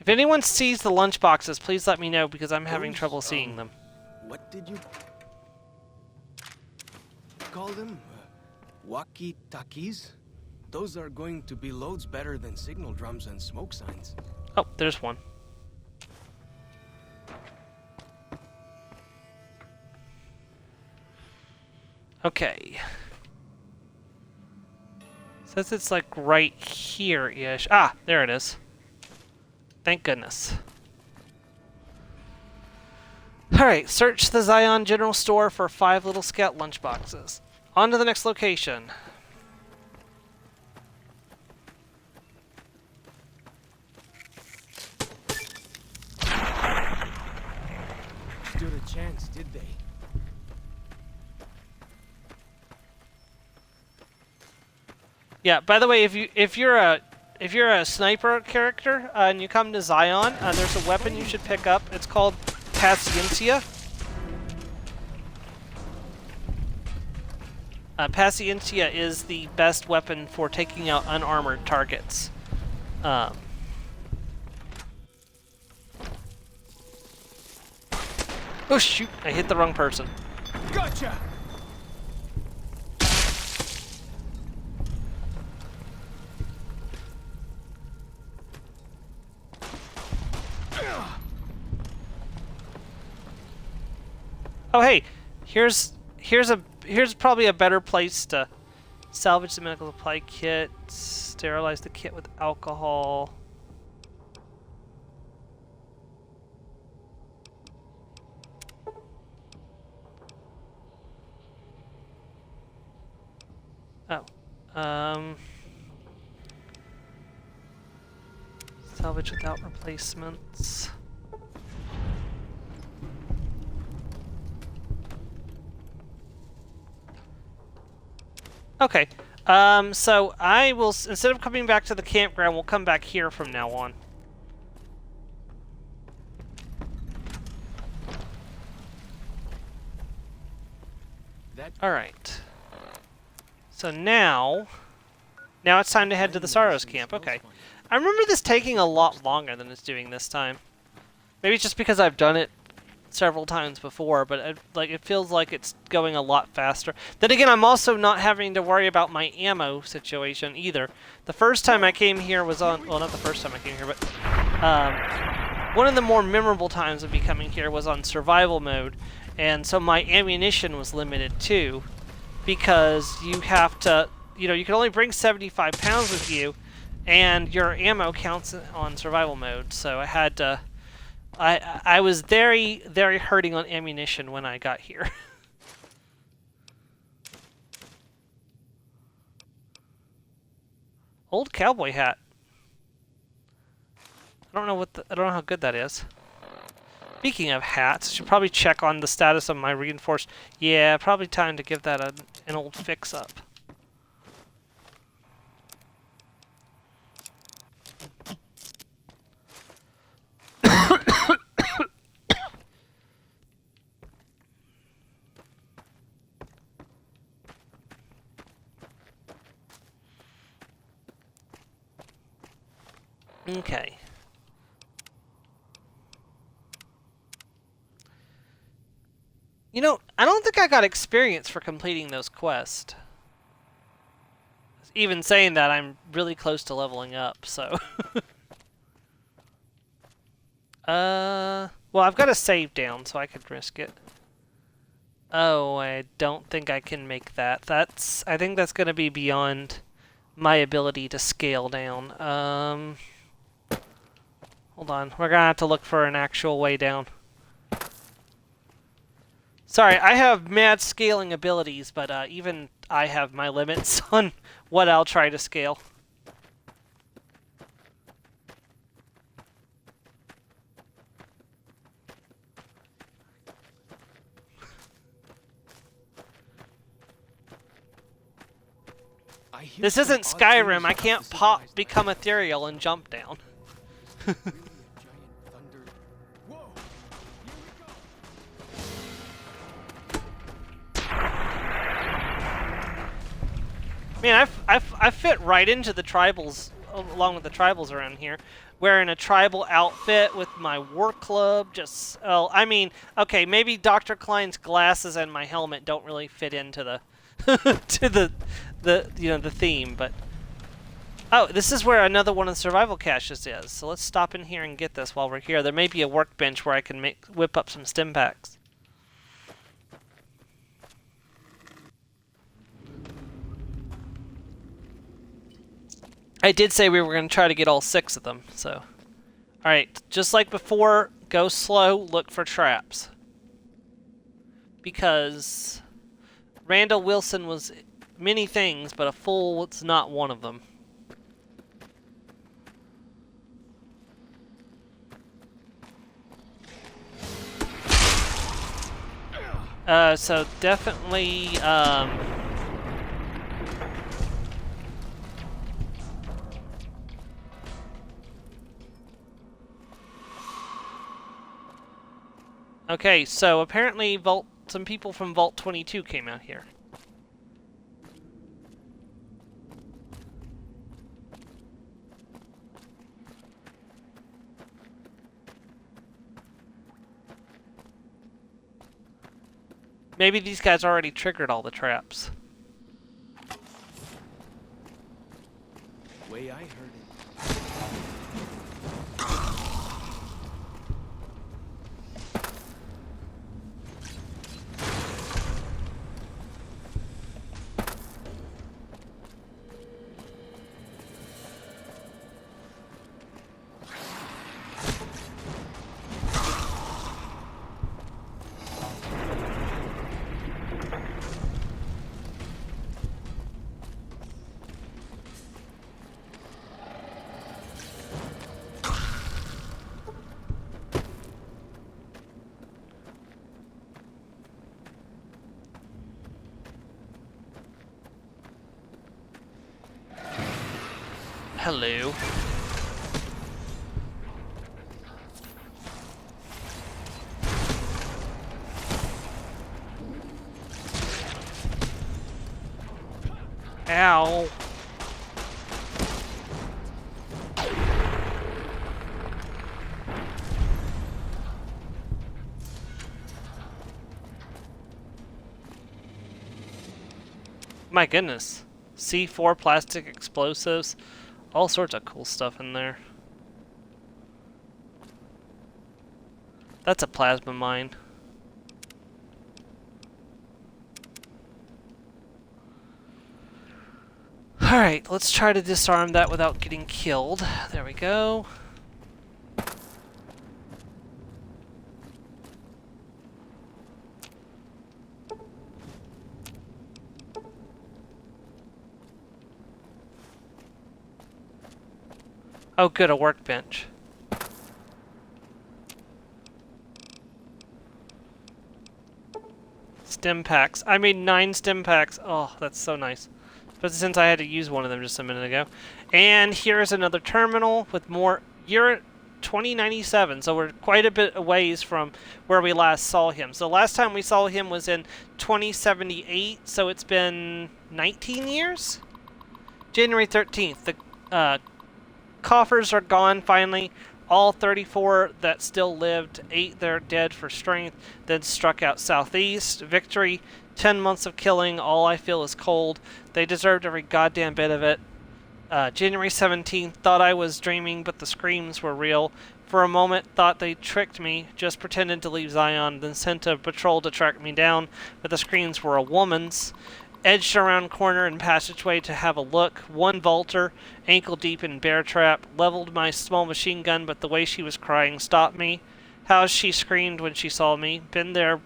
If anyone sees the lunchboxes, please let me know because I'm having trouble seeing them. What did you call them? Walkie-talkies? Those are going to be loads better than signal drums and smoke signs. Oh, there's one. Okay. Says it's like right here-ish. Ah, there it is. Thank goodness. Alright, search the Zion General Store for 5 Little Scout lunchboxes. On to the next location. chance, did they? Yeah. By the way, if you're a sniper character and you come to Zion, there's a weapon you should pick up. It's called Paciencia. Paciencia is the best weapon for taking out unarmored targets. Oh shoot! I hit the wrong person. Gotcha! Oh hey, here's probably a better place to salvage the medical supply kit, sterilize the kit with alcohol. Oh, salvage without replacements. Okay, so I will, instead of coming back to the campground, we'll come back here from now on. Alright. So now it's time to head to the Saros camp. Okay. I remember this taking a lot longer than it's doing this time. Maybe it's just because I've done it several times before, but it feels like it's going a lot faster. Then again, I'm also not having to worry about my ammo situation either. The first time I came here was on, well, not the first time I came here, but one of the more memorable times of me coming here was on survival mode, and so my ammunition was limited too, because you have to, you can only bring 75 pounds with you, and your ammo counts on survival mode, so I had to, I was very, very hurting on ammunition when I got here. Old cowboy hat. I don't know how good that is. Speaking of hats, I should probably check on the status of my reinforced. Yeah, probably time to give that an old fix up. Okay. I don't think I got experience for completing those quests. Even saying that, I'm really close to leveling up, so... well, I've got a save down, so I could risk it. Oh, I don't think I can make that. I think that's going to be beyond my ability to scale down. Hold on, we're going to have to look for an actual way down. Sorry, I have mad scaling abilities, but even I have my limits on what I'll try to scale. This isn't Skyrim. I can't become ethereal and jump down. Man, I fit right into the tribals, along with the tribals around here, wearing a tribal outfit with my war club. Just, oh, I mean, okay, maybe Dr. Klein's glasses and my helmet don't really fit into the to the theme, but oh, this is where another one of the survival caches is. So let's stop in here and get this while we're here. There may be a workbench where I can whip up some stim packs. I did say we were going to try to get all 6 of them, so... Alright, just like before, go slow, look for traps. Because... Randall Wilson was many things, but a fool was not one of them. So definitely, okay, so apparently some people from Vault 22 came out here. Maybe these guys already triggered all the traps. Way I heard it. Hello. Ow. My goodness. C4 plastic explosives. All sorts of cool stuff in there. That's a plasma mine. Alright, let's try to disarm that without getting killed. There we go. Oh good, a workbench. Stim packs. I made 9 stim packs. Oh, that's so nice. But since I had to use one of them just a minute ago. And here's another terminal with more. Year 2097, so we're quite a bit a ways from where we last saw him. So last time we saw him was in 2078, so it's been 19 years? January 13th. The coffers are gone finally. All 34 that still lived, 8 that are dead for strength, then struck out southeast. Victory, 10 months of killing, all I feel is cold. They deserved every goddamn bit of it. January 17th, thought I was dreaming, but the screams were real. For a moment, thought they tricked me, just pretended to leave Zion, then sent a patrol to track me down, but the screams were a woman's. Edged around corner and passageway to have a look. One vaulter, ankle deep in bear trap, leveled my small machine gun, but the way she was crying stopped me. How she screamed when she saw me. Been their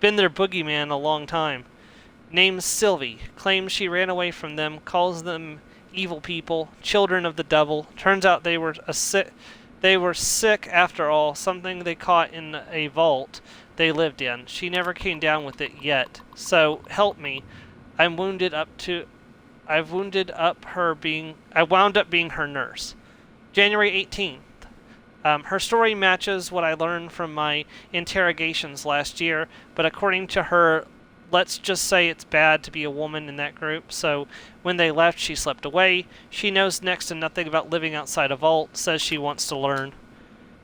boogeyman a long time. Name's Sylvie. Claims she ran away from them. Calls them evil people, children of the devil. Turns out they were sick after all. Something they caught in a vault they lived in. She never came down with it yet. So help me. I wound up being her nurse. January 18th. Her story matches what I learned from my interrogations last year, but according to her, let's just say it's bad to be a woman in that group, so when they left, she slipped away. She knows next to nothing about living outside a vault, says she wants to learn.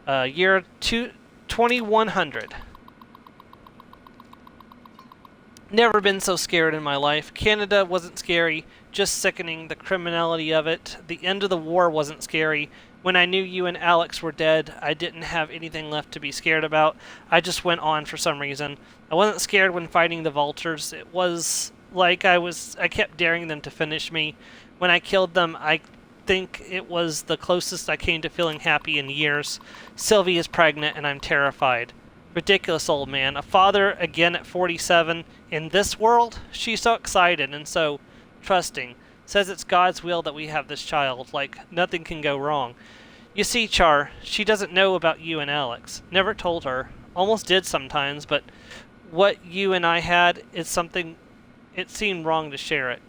Year 2100. Never been so scared in my life. Canada wasn't scary, just sickening, the criminality of it. The end of the war wasn't scary. When I knew you and Alex were dead, I didn't have anything left to be scared about. I just went on for some reason. I wasn't scared when fighting the vultures. It was like I kept daring them to finish me. When I killed them, I think it was the closest I came to feeling happy in years. Sylvie is pregnant and I'm terrified. Ridiculous old man. A father again at 47. In this world, she's so excited and so trusting. Says it's God's will that we have this child, like nothing can go wrong. You see, Char, she doesn't know about you and Alex. Never told her. Almost did sometimes, but what you and I had is something, it seemed wrong to share it.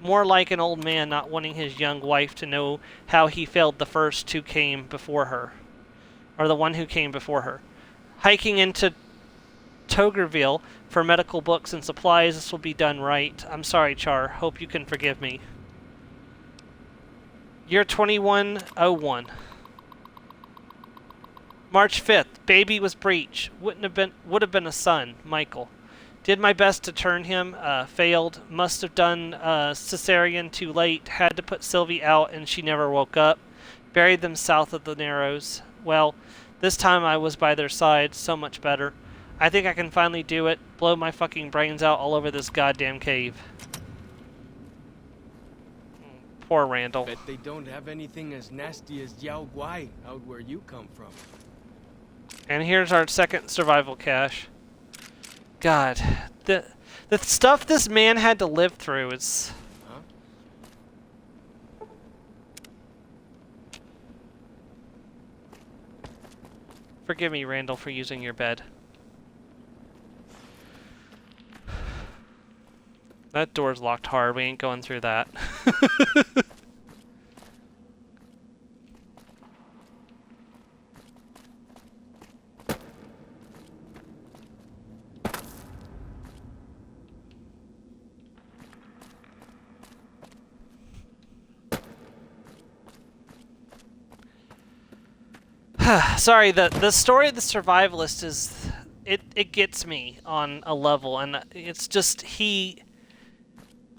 More like an old man not wanting his young wife to know how he failed the first who came before her. Or the one who came before her. Hiking into Togerville for medical books and supplies, this will be done right. I'm sorry, Char. Hope you can forgive me. Year 2101. March 5th. Baby was breech. Would have been a son, Michael. Did my best to turn him. Failed. Must have done cesarean too late. Had to put Sylvie out and she never woke up. Buried them south of the Narrows. Well, this time I was by their side. So much better. I think I can finally do it. Blow my fucking brains out all over this goddamn cave. Poor Randall. Bet they don't have anything as nasty as Yao Guai out where you come from. And here's our second survival cache. God, the stuff this man had to live through is... Huh? Forgive me, Randall, for using your bed. That door's locked hard. We ain't going through that. Sorry, the story of the survivalist is... It gets me on a level, and it's just he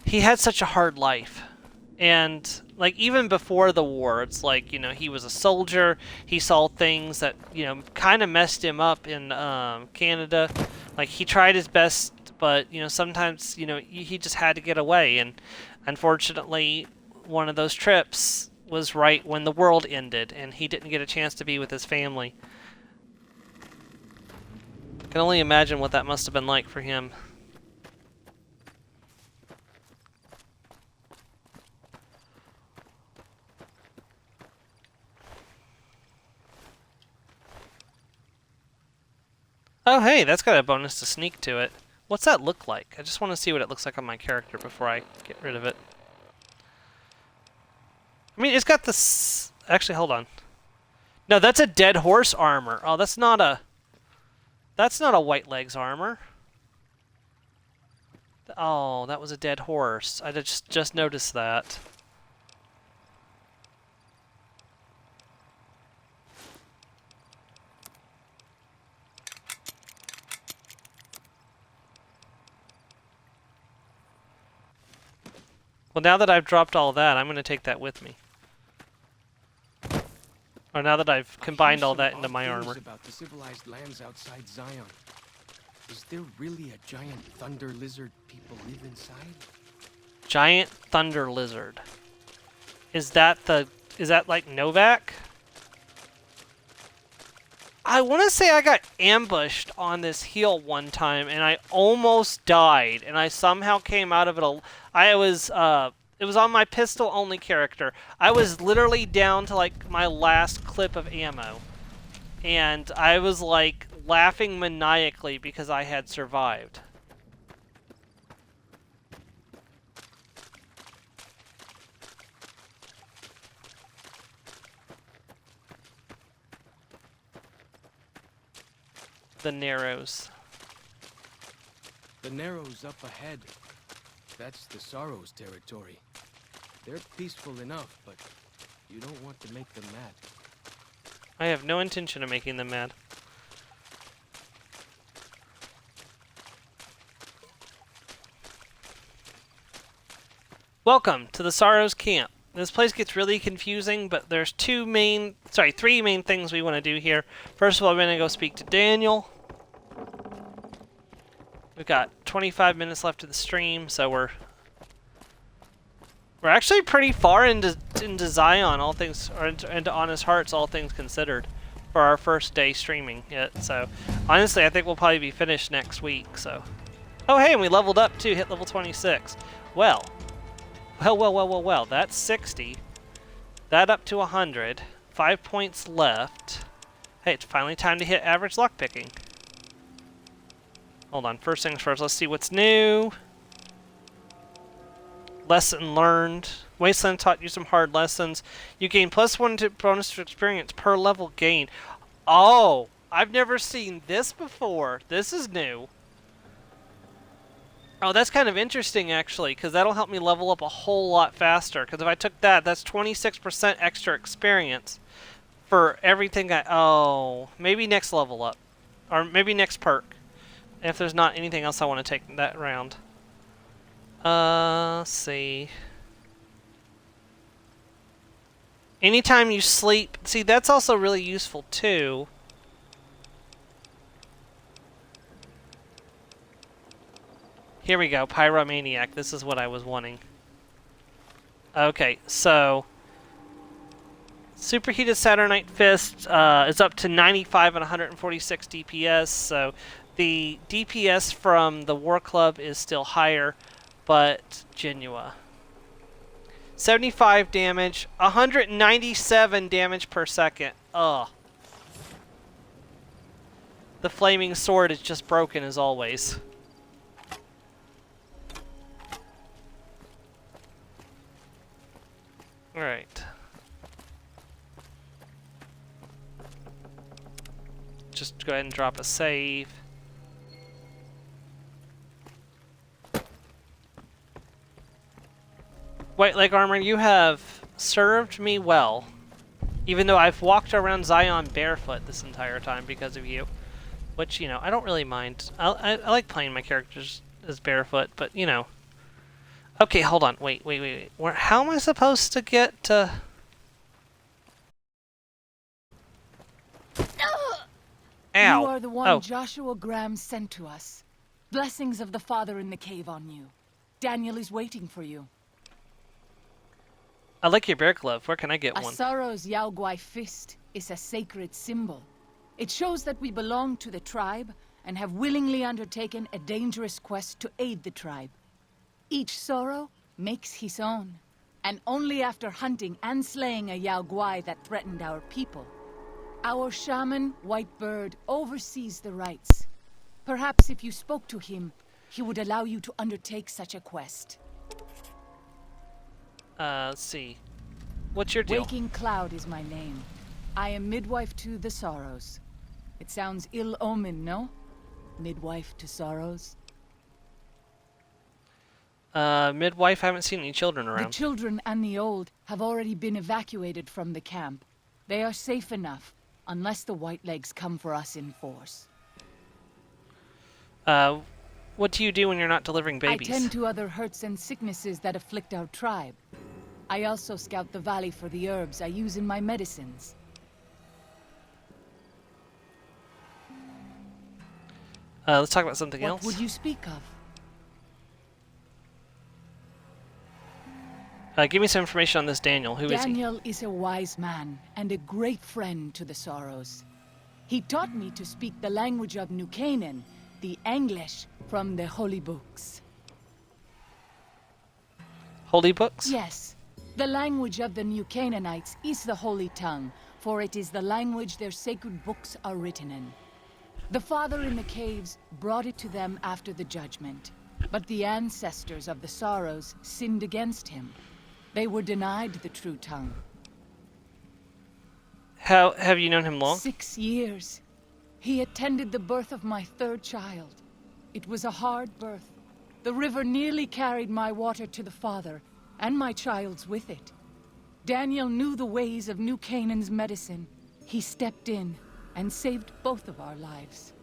had such a hard life. And like even before the war, it's like, you know, he was a soldier, he saw things that, you know, kind of messed him up in Canada. Like he tried his best, but, you know, sometimes, you know, he just had to get away, and unfortunately one of those trips was right when the world ended and he didn't get a chance to be with his family. I can only imagine what that must have been like for him. Oh hey, that's got a bonus to sneak to it. What's that look like? I just want to see what it looks like on my character before I get rid of it. I mean, it's got this... Actually, hold on. No, that's a dead horse armor. Oh, that's not a... That's not a white legs armor. Oh, that was a dead horse. I just noticed that. Well, now that I've dropped all that, I'm going to take that with me. Or now that I've combined all that into my armor. About the civilized lands outside Zion. Is there really a giant thunder lizard people live inside? Giant thunder lizard. Is that like Novak? I want to say I got ambushed on this hill one time and I almost died, and I somehow came out of it. It was on my pistol only character. I was literally down to like my last clip of ammo, and I was like laughing maniacally because I had survived. The Narrows. The Narrows up ahead. That's the Sorrows territory. They're peaceful enough, but you don't want to make them mad. I have no intention of making them mad. Welcome to the Sorrows camp. This place gets really confusing, but there's three main things we want to do here. First of all, we're going to go speak to Daniel. We've got 25 minutes left of the stream, so we're actually pretty far into Zion, all things, or into Honest Hearts, all things considered, for our first day streaming yet. So honestly, I think we'll probably be finished next week. So, oh hey, and we leveled up too, hit level 26. Well, that's 60. That up to 100. 5 points left. Hey, it's finally time to hit average lockpicking. Hold on. First things first. Let's see what's new. Lesson learned. Wasteland taught you some hard lessons. You gain +1 to bonus to experience per level gain. Oh, I've never seen this before. This is new. Oh, that's kind of interesting, actually, because that'll help me level up a whole lot faster. Because if I took that, that's 26% extra experience for everything I... Oh, maybe next level up. Or maybe next perk. If there's not anything else I want to take that round. Let's see. Anytime you sleep... See, that's also really useful, too. Here we go, Pyromaniac. This is what I was wanting. Okay, so... Superheated Saturnite Fist is up to 95 and 146 DPS, so the DPS from the War Club is still higher, but Genua. 75 damage, 197 damage per second. Ugh. The Flaming Sword is just broken as always. Alright. Just go ahead and drop a save. White Leg Armor, you have served me well. Even though I've walked around Zion barefoot this entire time because of you. Which, you know, I don't really mind. I like playing my characters as barefoot, but, you know. Okay, hold on. Wait. How am I supposed to get to... Ow. You are the one Joshua Graham sent to us. Blessings of the Father in the cave on you. Daniel is waiting for you. I like your bear glove. Where can I get one? Asaro's Yaoguai fist is a sacred symbol. It shows that we belong to the tribe and have willingly undertaken a dangerous quest to aid the tribe. Each Sorrow makes his own, and only after hunting and slaying a Yaoguai that threatened our people. Our shaman, White Bird, oversees the rites. Perhaps if you spoke to him, he would allow you to undertake such a quest. Let's see. What's your deal? Waking Cloud is my name. I am midwife to the Sorrows. It sounds ill-omened, no? Midwife to Sorrows? Midwife, I haven't seen any children around. The children and the old have already been evacuated from the camp. They are safe enough, unless the Whitelegs come for us in force. What do you do when you're not delivering babies? I tend to other hurts and sicknesses that afflict our tribe. I also scout the valley for the herbs I use in my medicines. Let's talk about something else. What would you speak of? Give me some information on this Daniel. Who is he? Daniel is a wise man and a great friend to the Sorrows. He taught me to speak the language of New Canaan, the English from the holy books. Holy books? Yes. The language of the New Canaanites is the holy tongue, for it is the language their sacred books are written in. The Father in the caves brought it to them after the judgment, but the ancestors of the Sorrows sinned against him. They were denied the true tongue. How have you known him long? 6 years. He attended the birth of my third child. It was a hard birth. The river nearly carried my water to the Father, and my child's with it. Daniel knew the ways of New Canaan's medicine. He stepped in and saved both of our lives.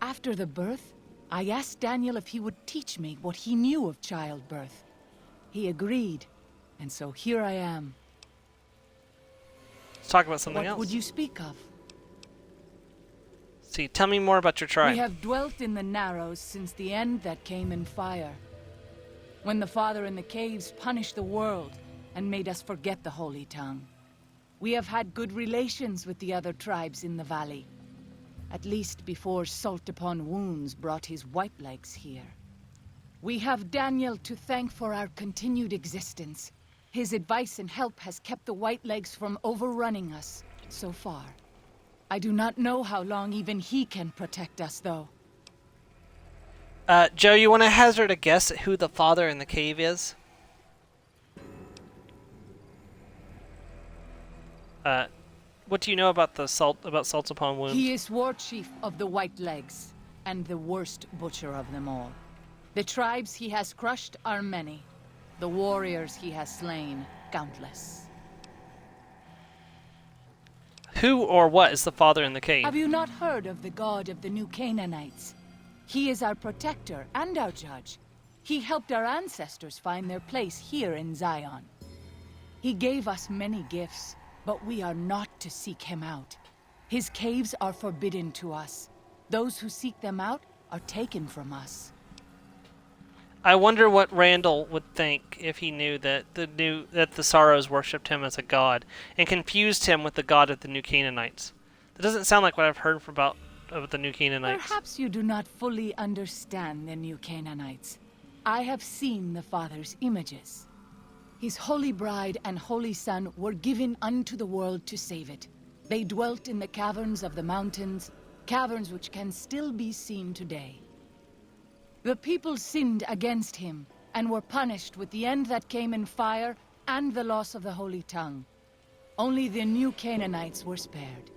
After the birth, I asked Daniel if he would teach me what he knew of childbirth. He agreed, and so here I am. Let's talk about something else. What would you speak of? See, tell me more about your tribe. We have dwelt in the Narrows since the end that came in fire. When the Father in the caves punished the world and made us forget the holy tongue. We have had good relations with the other tribes in the valley. At least before Salt Upon Wounds brought his Whitelegs here. We have Daniel to thank for our continued existence. His advice and help has kept the Whitelegs from overrunning us, so far. I do not know how long even he can protect us, though. Joe, you want to hazard a guess at who the father in the cave is? What do you know about salts upon wounds? He is war chief of the White Legs, and the worst butcher of them all. The tribes he has crushed are many. The warriors he has slain, countless. Who or what is the father in the cave? Have you not heard of the god of the New Canaanites? He is our protector and our judge. He helped our ancestors find their place here in Zion. He gave us many gifts, but we are not to seek him out. His caves are forbidden to us. Those who seek them out are taken from us. I wonder what Randall would think if he knew that the Sorrows worshipped him as a god and confused him with the god of the New Canaanites. That doesn't sound like what I've heard about the New Canaanites. Perhaps you do not fully understand the New Canaanites. I have seen the Father's images. His holy bride and holy son were given unto the world to save it. They dwelt in the caverns of the mountains, caverns which can still be seen today. The people sinned against him, and were punished with the end that came in fire and the loss of the holy tongue. Only the New Canaanites were spared.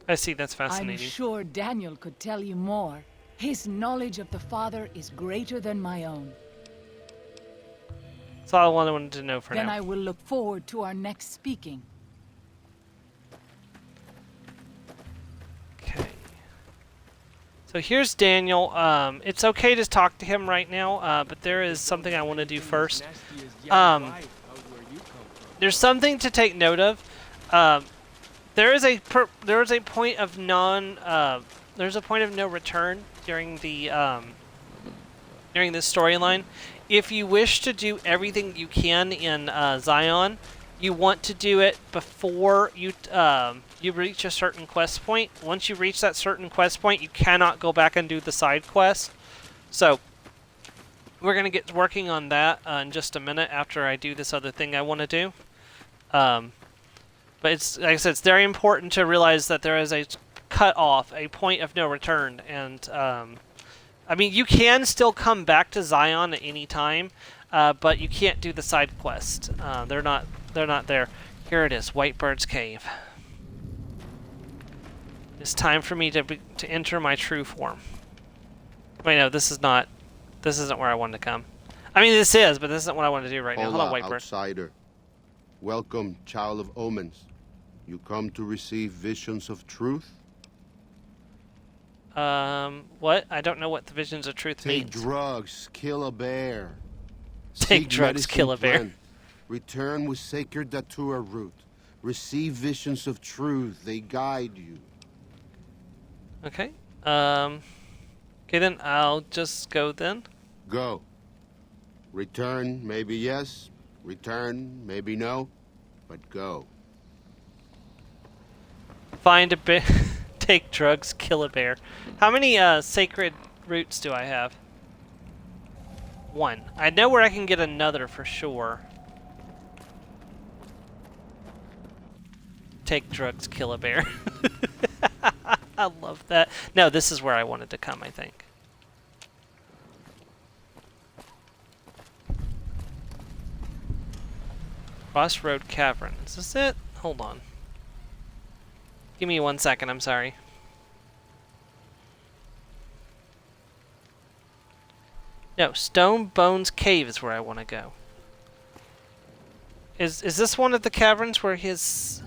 I see, that's fascinating. I'm sure Daniel could tell you more. His knowledge of the Father is greater than my own. That's all I wanted to know for Then now. I will look forward to our next speaking. Okay. So here's Daniel. It's okay to talk to him right now, but there is something I want to do first. There's something to take note of. There is a point of there's a point of no return during the during this storyline. If you wish to do everything you can in Zion, you want to do it before you reach a certain quest point. Once you reach that certain quest point, you cannot go back and do the side quest. So we're gonna get working on that in just a minute after I do this other thing I want to do. But it's, like I said, it's very important to realize that there is a cut-off, a point of no return, and I mean, you can still come back to Zion at any time, but you can't do the side quest. They're not there. Here it is, Whitebird's Cave. It's time for me to enter my true form. Wait, no, this isn't where I wanted to come. I mean, this is, but this isn't what I want to do right now. Hold on, Whitebird. Outsider. Welcome, child of omens. You come to receive visions of truth? What? I don't know what the visions of truth means. Take drugs, kill a bear. Take drugs, kill a bear. Plant. Return with sacred datura root. Receive visions of truth. They guide you. Okay. Okay, then I'll just go then. Go. Return, maybe yes. Return, maybe no. But go. Find a bear. Take drugs, kill a bear. How many sacred roots do I have? 1. I know where I can get another for sure. Take drugs, kill a bear. I love that. No, this is where I wanted to come, I think. Crossroad Cavern. Is this it? Hold on. Give me 1 second, I'm sorry. No, Stone Bones Cave is where I want to go. Is this one of the caverns where his...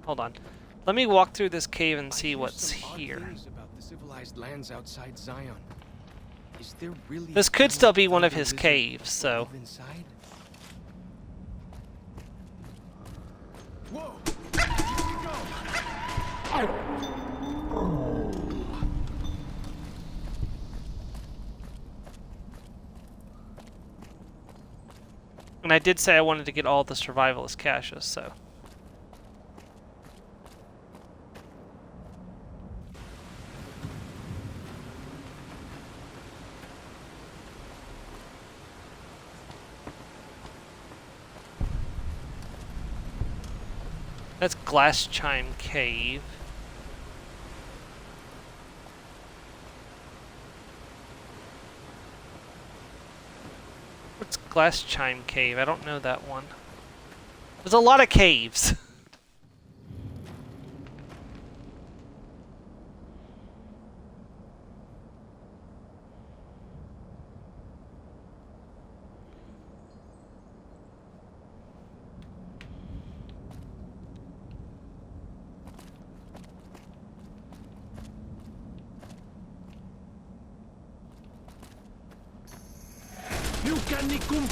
Hold on. Let me walk through this cave and see what's here. About the civilized lands outside Zion. Is there really This could still be one of his caves, so... Inside? And I did say I wanted to get all the survivalist caches, so... That's Glass Chime Cave. Glass Chime Cave. I don't know that one. There's a lot of caves.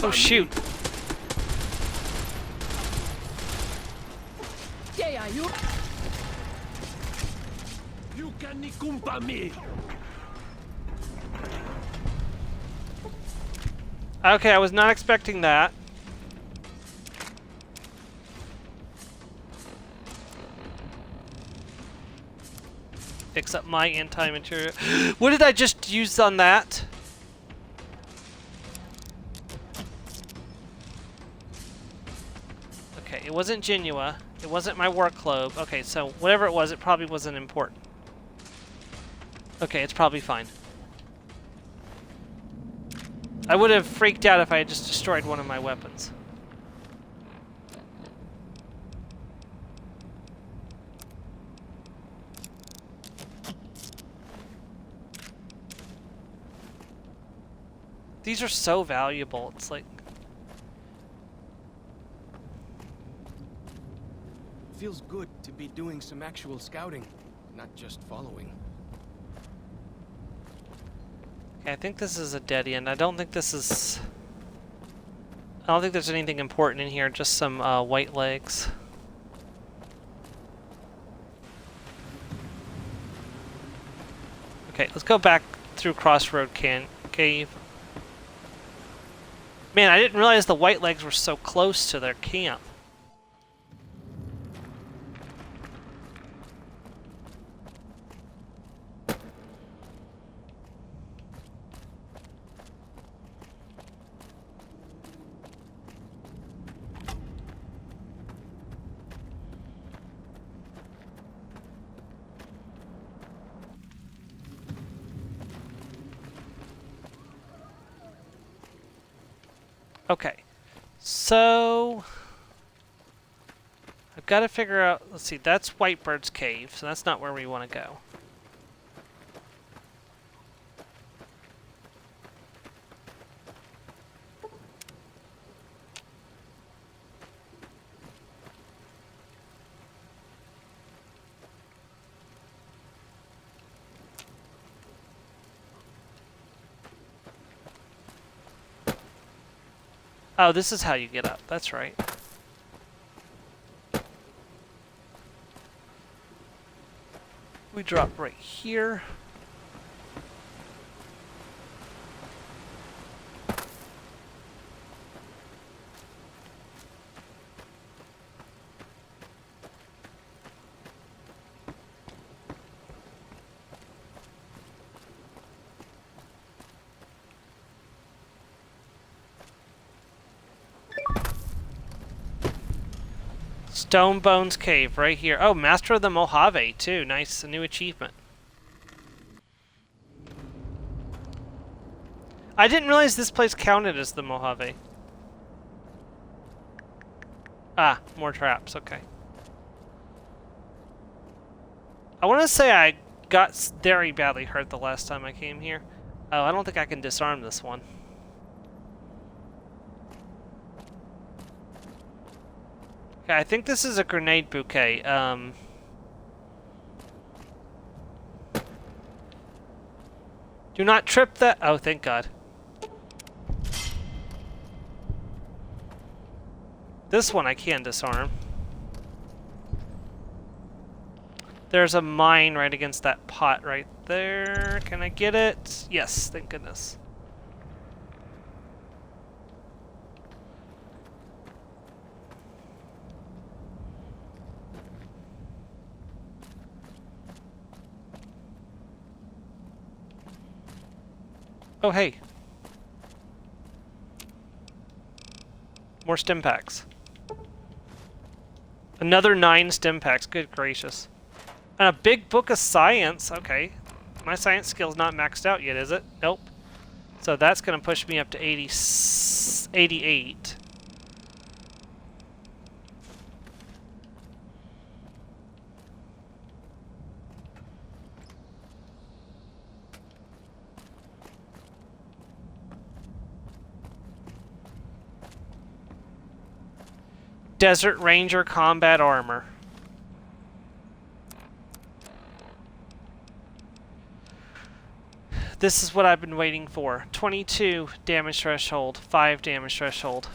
Oh shoot! Okay, I was not expecting that. Fix up my anti-material. What did I just use on that? Okay, it wasn't Genua. It wasn't my work clove. Okay, so whatever it was, it probably wasn't important. Okay, it's probably fine. I would have freaked out if I had just destroyed one of my weapons. These are so valuable. It's like... Feels good to be doing some actual scouting, not just following. Okay, I think this is a dead end. I don't think this is... I don't think there's anything important in here, just some white legs. Okay, let's go back through Crossroad Cave. Man, I didn't realize the white legs were so close to their camp. Okay, so I've got to figure out, let's see, that's Whitebird's Cave, so that's not where we want to go. Oh, this is how you get up. That's right. We drop right here. Stone Bones Cave right here. Oh, Master of the Mojave too. Nice, a new achievement. I didn't realize this place counted as the Mojave. Ah, more traps, okay. I want to say I got very badly hurt the last time I came here. Oh, I don't think I can disarm this one. Okay, I think this is a grenade bouquet. Do not trip that. Oh, thank God. This one I can disarm. There's a mine right against that pot right there. Can I get it? Yes, thank goodness. Oh, hey. More stim packs. Another 9 stim packs. Good gracious. And a big book of science. Okay. My science skill's not maxed out yet, is it? Nope. So that's going to push me up to 80, 88. Desert Ranger combat armor. This is what I've been waiting for. 22 damage threshold, 5 damage threshold.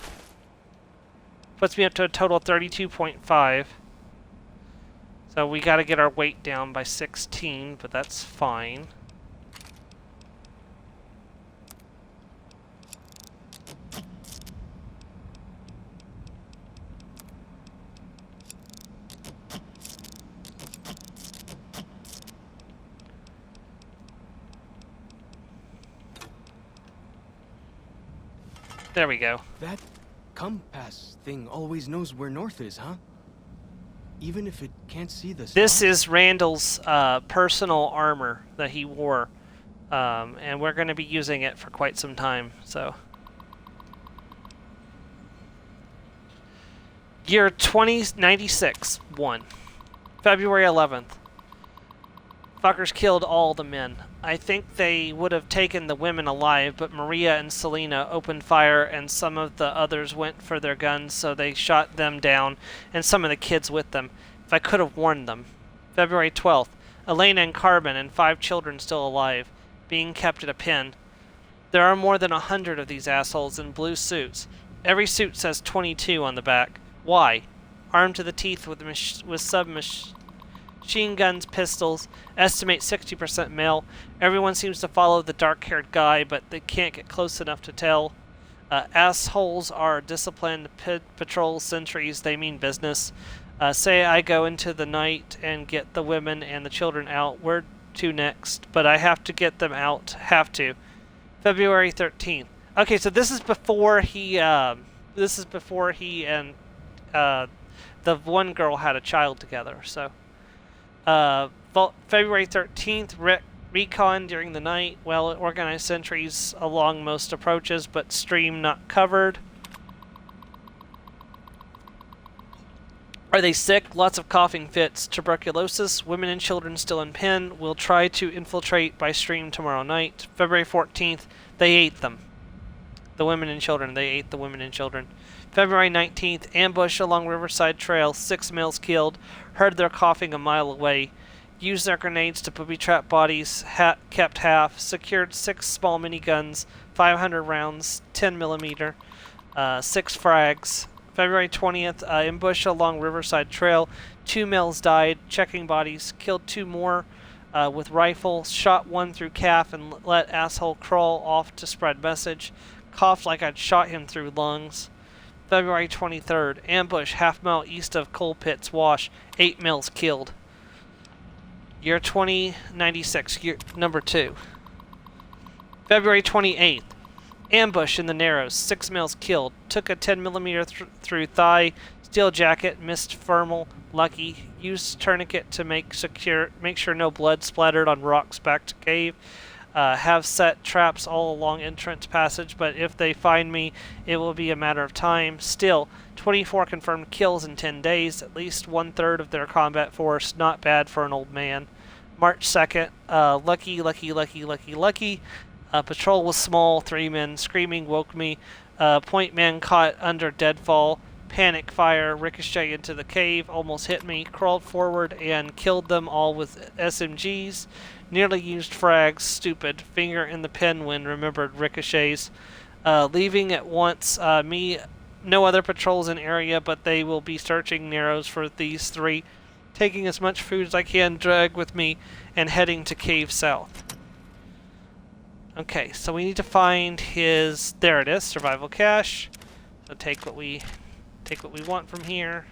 Puts me up to a total of 32.5. So we gotta get our weight down by 16, but that's fine. There we go. That compass thing always knows where north is, huh? Even if it can't see the This star? is Randall's personal armor that he wore. And we're going to be using it for quite some time, so. Year 2096, 1. February 11th. Fuckers killed all the men. I think they would have taken the women alive, but Maria and Selena opened fire and some of the others went for their guns, so they shot them down and some of the kids with them. If I could have warned them. February 12th. Elena and Carbon and 5 children still alive, being kept at a pen. There are more than 100 of these assholes in blue suits. Every suit says 22 on the back. Why? Armed to the teeth with submachine guns, pistols, estimate 60% male. Everyone seems to follow the dark-haired guy, but they can't get close enough to tell. Assholes are disciplined patrol sentries. They mean business. Say I go into the night and get the women and the children out. Where to next? But I have to get them out. Have to. February 13th. Okay, so this is before he. This is before he and the one girl had a child together. So. February 13th, recon during the night. Well, organized sentries along most approaches, but stream not covered. Are they sick? Lots of coughing fits. Tuberculosis. Women and children still in pen. We'll try to infiltrate by stream tomorrow night. February 14th, they ate them. The women and children. They ate the women and children. February 19th, ambush along Riverside Trail. 6 males killed. Heard their coughing a mile away. Used their grenades to booby-trap bodies. Kept half. Secured 6 small miniguns. 500 rounds. 10mm. 6 frags. February 20th, ambush along Riverside Trail. 2 males died. Checking bodies. Killed 2 more with rifle. Shot 1 through calf and let asshole crawl off to spread message. Coughed like I'd shot him through lungs. February 23rd, ambush half-mile east of Coal Pits Wash. 8 males killed. Year 2096, year number 2. February 28th, ambush in the Narrows. 6 males killed. Took a 10mm through thigh. Steel jacket, missed thermal. Lucky. Used tourniquet to make sure no blood splattered on rocks back to cave. Have set traps all along entrance passage, but if they find me, it will be a matter of time. Still, 24 confirmed kills in 10 days, at least 1/3 of their combat force. Not bad for an old man. March 2nd, lucky. Patrol was small, 3 men. Screaming woke me. Point man caught under deadfall. Panic fire, ricochet into the cave, almost hit me. Crawled forward and killed them all with SMGs. Nearly used frags, stupid. Finger in the pen when remembered ricochets. Leaving at once. No other patrols in area, but they will be searching Narrows for these 3. Taking as much food as I can drag with me and heading to Cave South. Okay, so we need to find his. There it is, survival cache. So take what we want from here.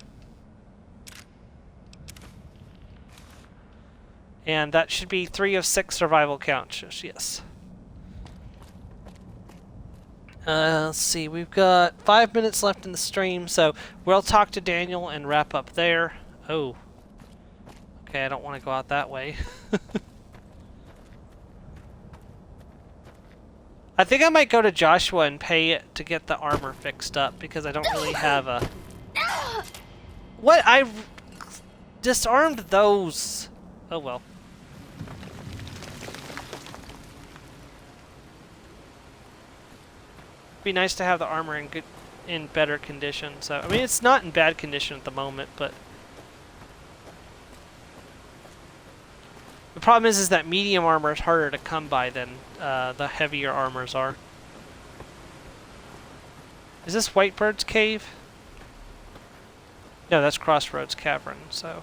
And that should be 3 of 6 survival couches, yes. Let's see, we've got 5 minutes left in the stream, so we'll talk to Daniel and wrap up there. Oh. Okay, I don't want to go out that way. I think I might go to Joshua and pay it to get the armor fixed up because I don't really have a... What? I disarmed those. Oh well. Be nice to have the armor in better condition. So I mean, it's not in bad condition at the moment, but the problem is that medium armor is harder to come by than the heavier armors are. Is this Whitebird's cave? No, that's Crossroads Cavern. So.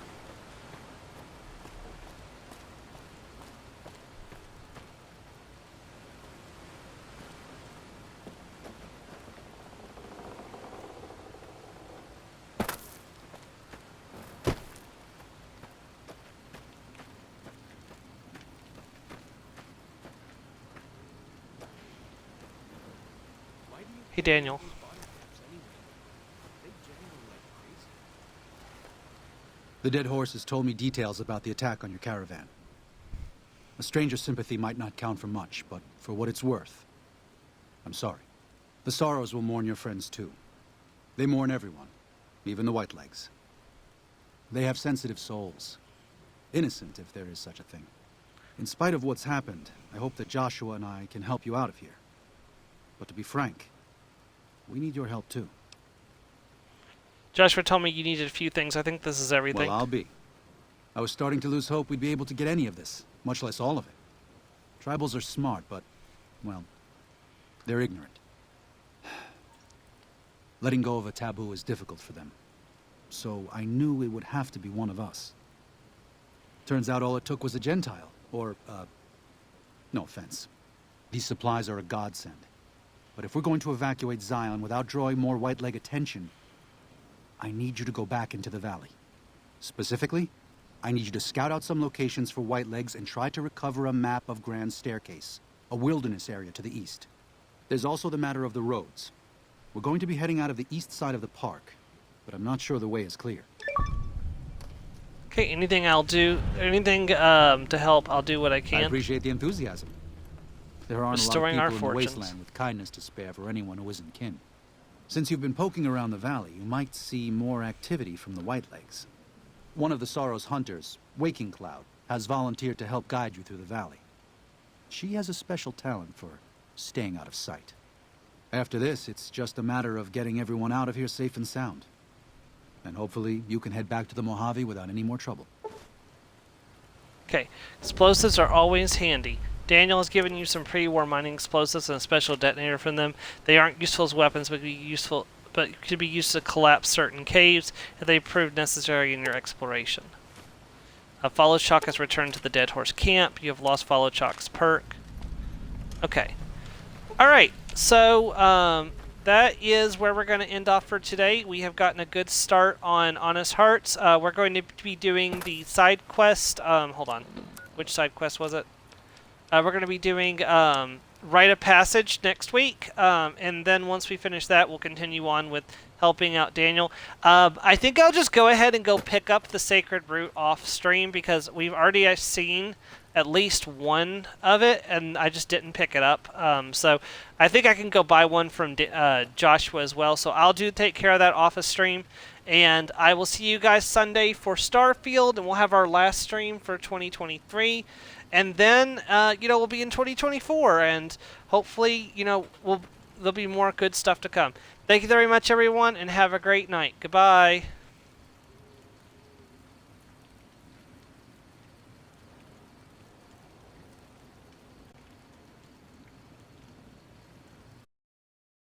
Hey, Daniel. The dead horse has told me details about the attack on your caravan. A stranger's sympathy might not count for much, but for what it's worth, I'm sorry. The Sorrows will mourn your friends too. They mourn everyone, even the Whitelegs. They have sensitive souls. Innocent, if there is such a thing. In spite of what's happened, I hope that Joshua and I can help you out of here. But to be frank, we need your help too. Joshua told me you needed a few things. I think this is everything. Well, I'll be. I was starting to lose hope we'd be able to get any of this, much less all of it. Tribals are smart, but, well, they're ignorant. Letting go of a taboo is difficult for them. So I knew it would have to be one of us. Turns out all it took was a Gentile, or, no offense. These supplies are a godsend. But if we're going to evacuate Zion without drawing more Whiteleg attention, I need you to go back into the valley. Specifically, I need you to scout out some locations for Whitelegs and try to recover a map of Grand Staircase, a wilderness area to the east. There's also the matter of the roads. We're going to be heading out of the east side of the park, but I'm not sure the way is clear. Okay, anything to help, I'll do what I can. I appreciate the enthusiasm. There aren't Restoring a lot our of people in the fortunes. wasteland with kindness to spare for anyone who isn't kin. Since you've been poking around the valley, you might see more activity from the Whitelegs. One of the Sorrow's hunters, Waking Cloud, has volunteered to help guide you through the valley. She has a special talent for staying out of sight. After this, it's just a matter of getting everyone out of here safe and sound. And hopefully you can head back to the Mojave without any more trouble. Okay, explosives are always handy. Daniel has given you some pre-war mining explosives and a special detonator from them. They aren't useful as weapons, but could be used to collapse certain caves if they prove necessary in your exploration. Follow Chalk has returned to the Dead Horse camp. You have lost Follow Chalk's perk. Okay. Alright, so that is where we're going to end off for today. We have gotten a good start on Honest Hearts. We're going to be doing the side quest. Hold on. Which side quest was it? We're going to be doing Rite of Passage next week, and then once we finish that, we'll continue on with helping out Daniel. I think I'll just go ahead and go pick up the Sacred Root off stream because we've already seen at least one of it, and I just didn't pick it up. So I think I can go buy one from Joshua as well. So I'll take care of that off of stream. And I will see you guys Sunday for Starfield, and we'll have our last stream for 2023. And then, we'll be in 2024, and hopefully, there'll be more good stuff to come. Thank you very much, everyone, and have a great night. Goodbye.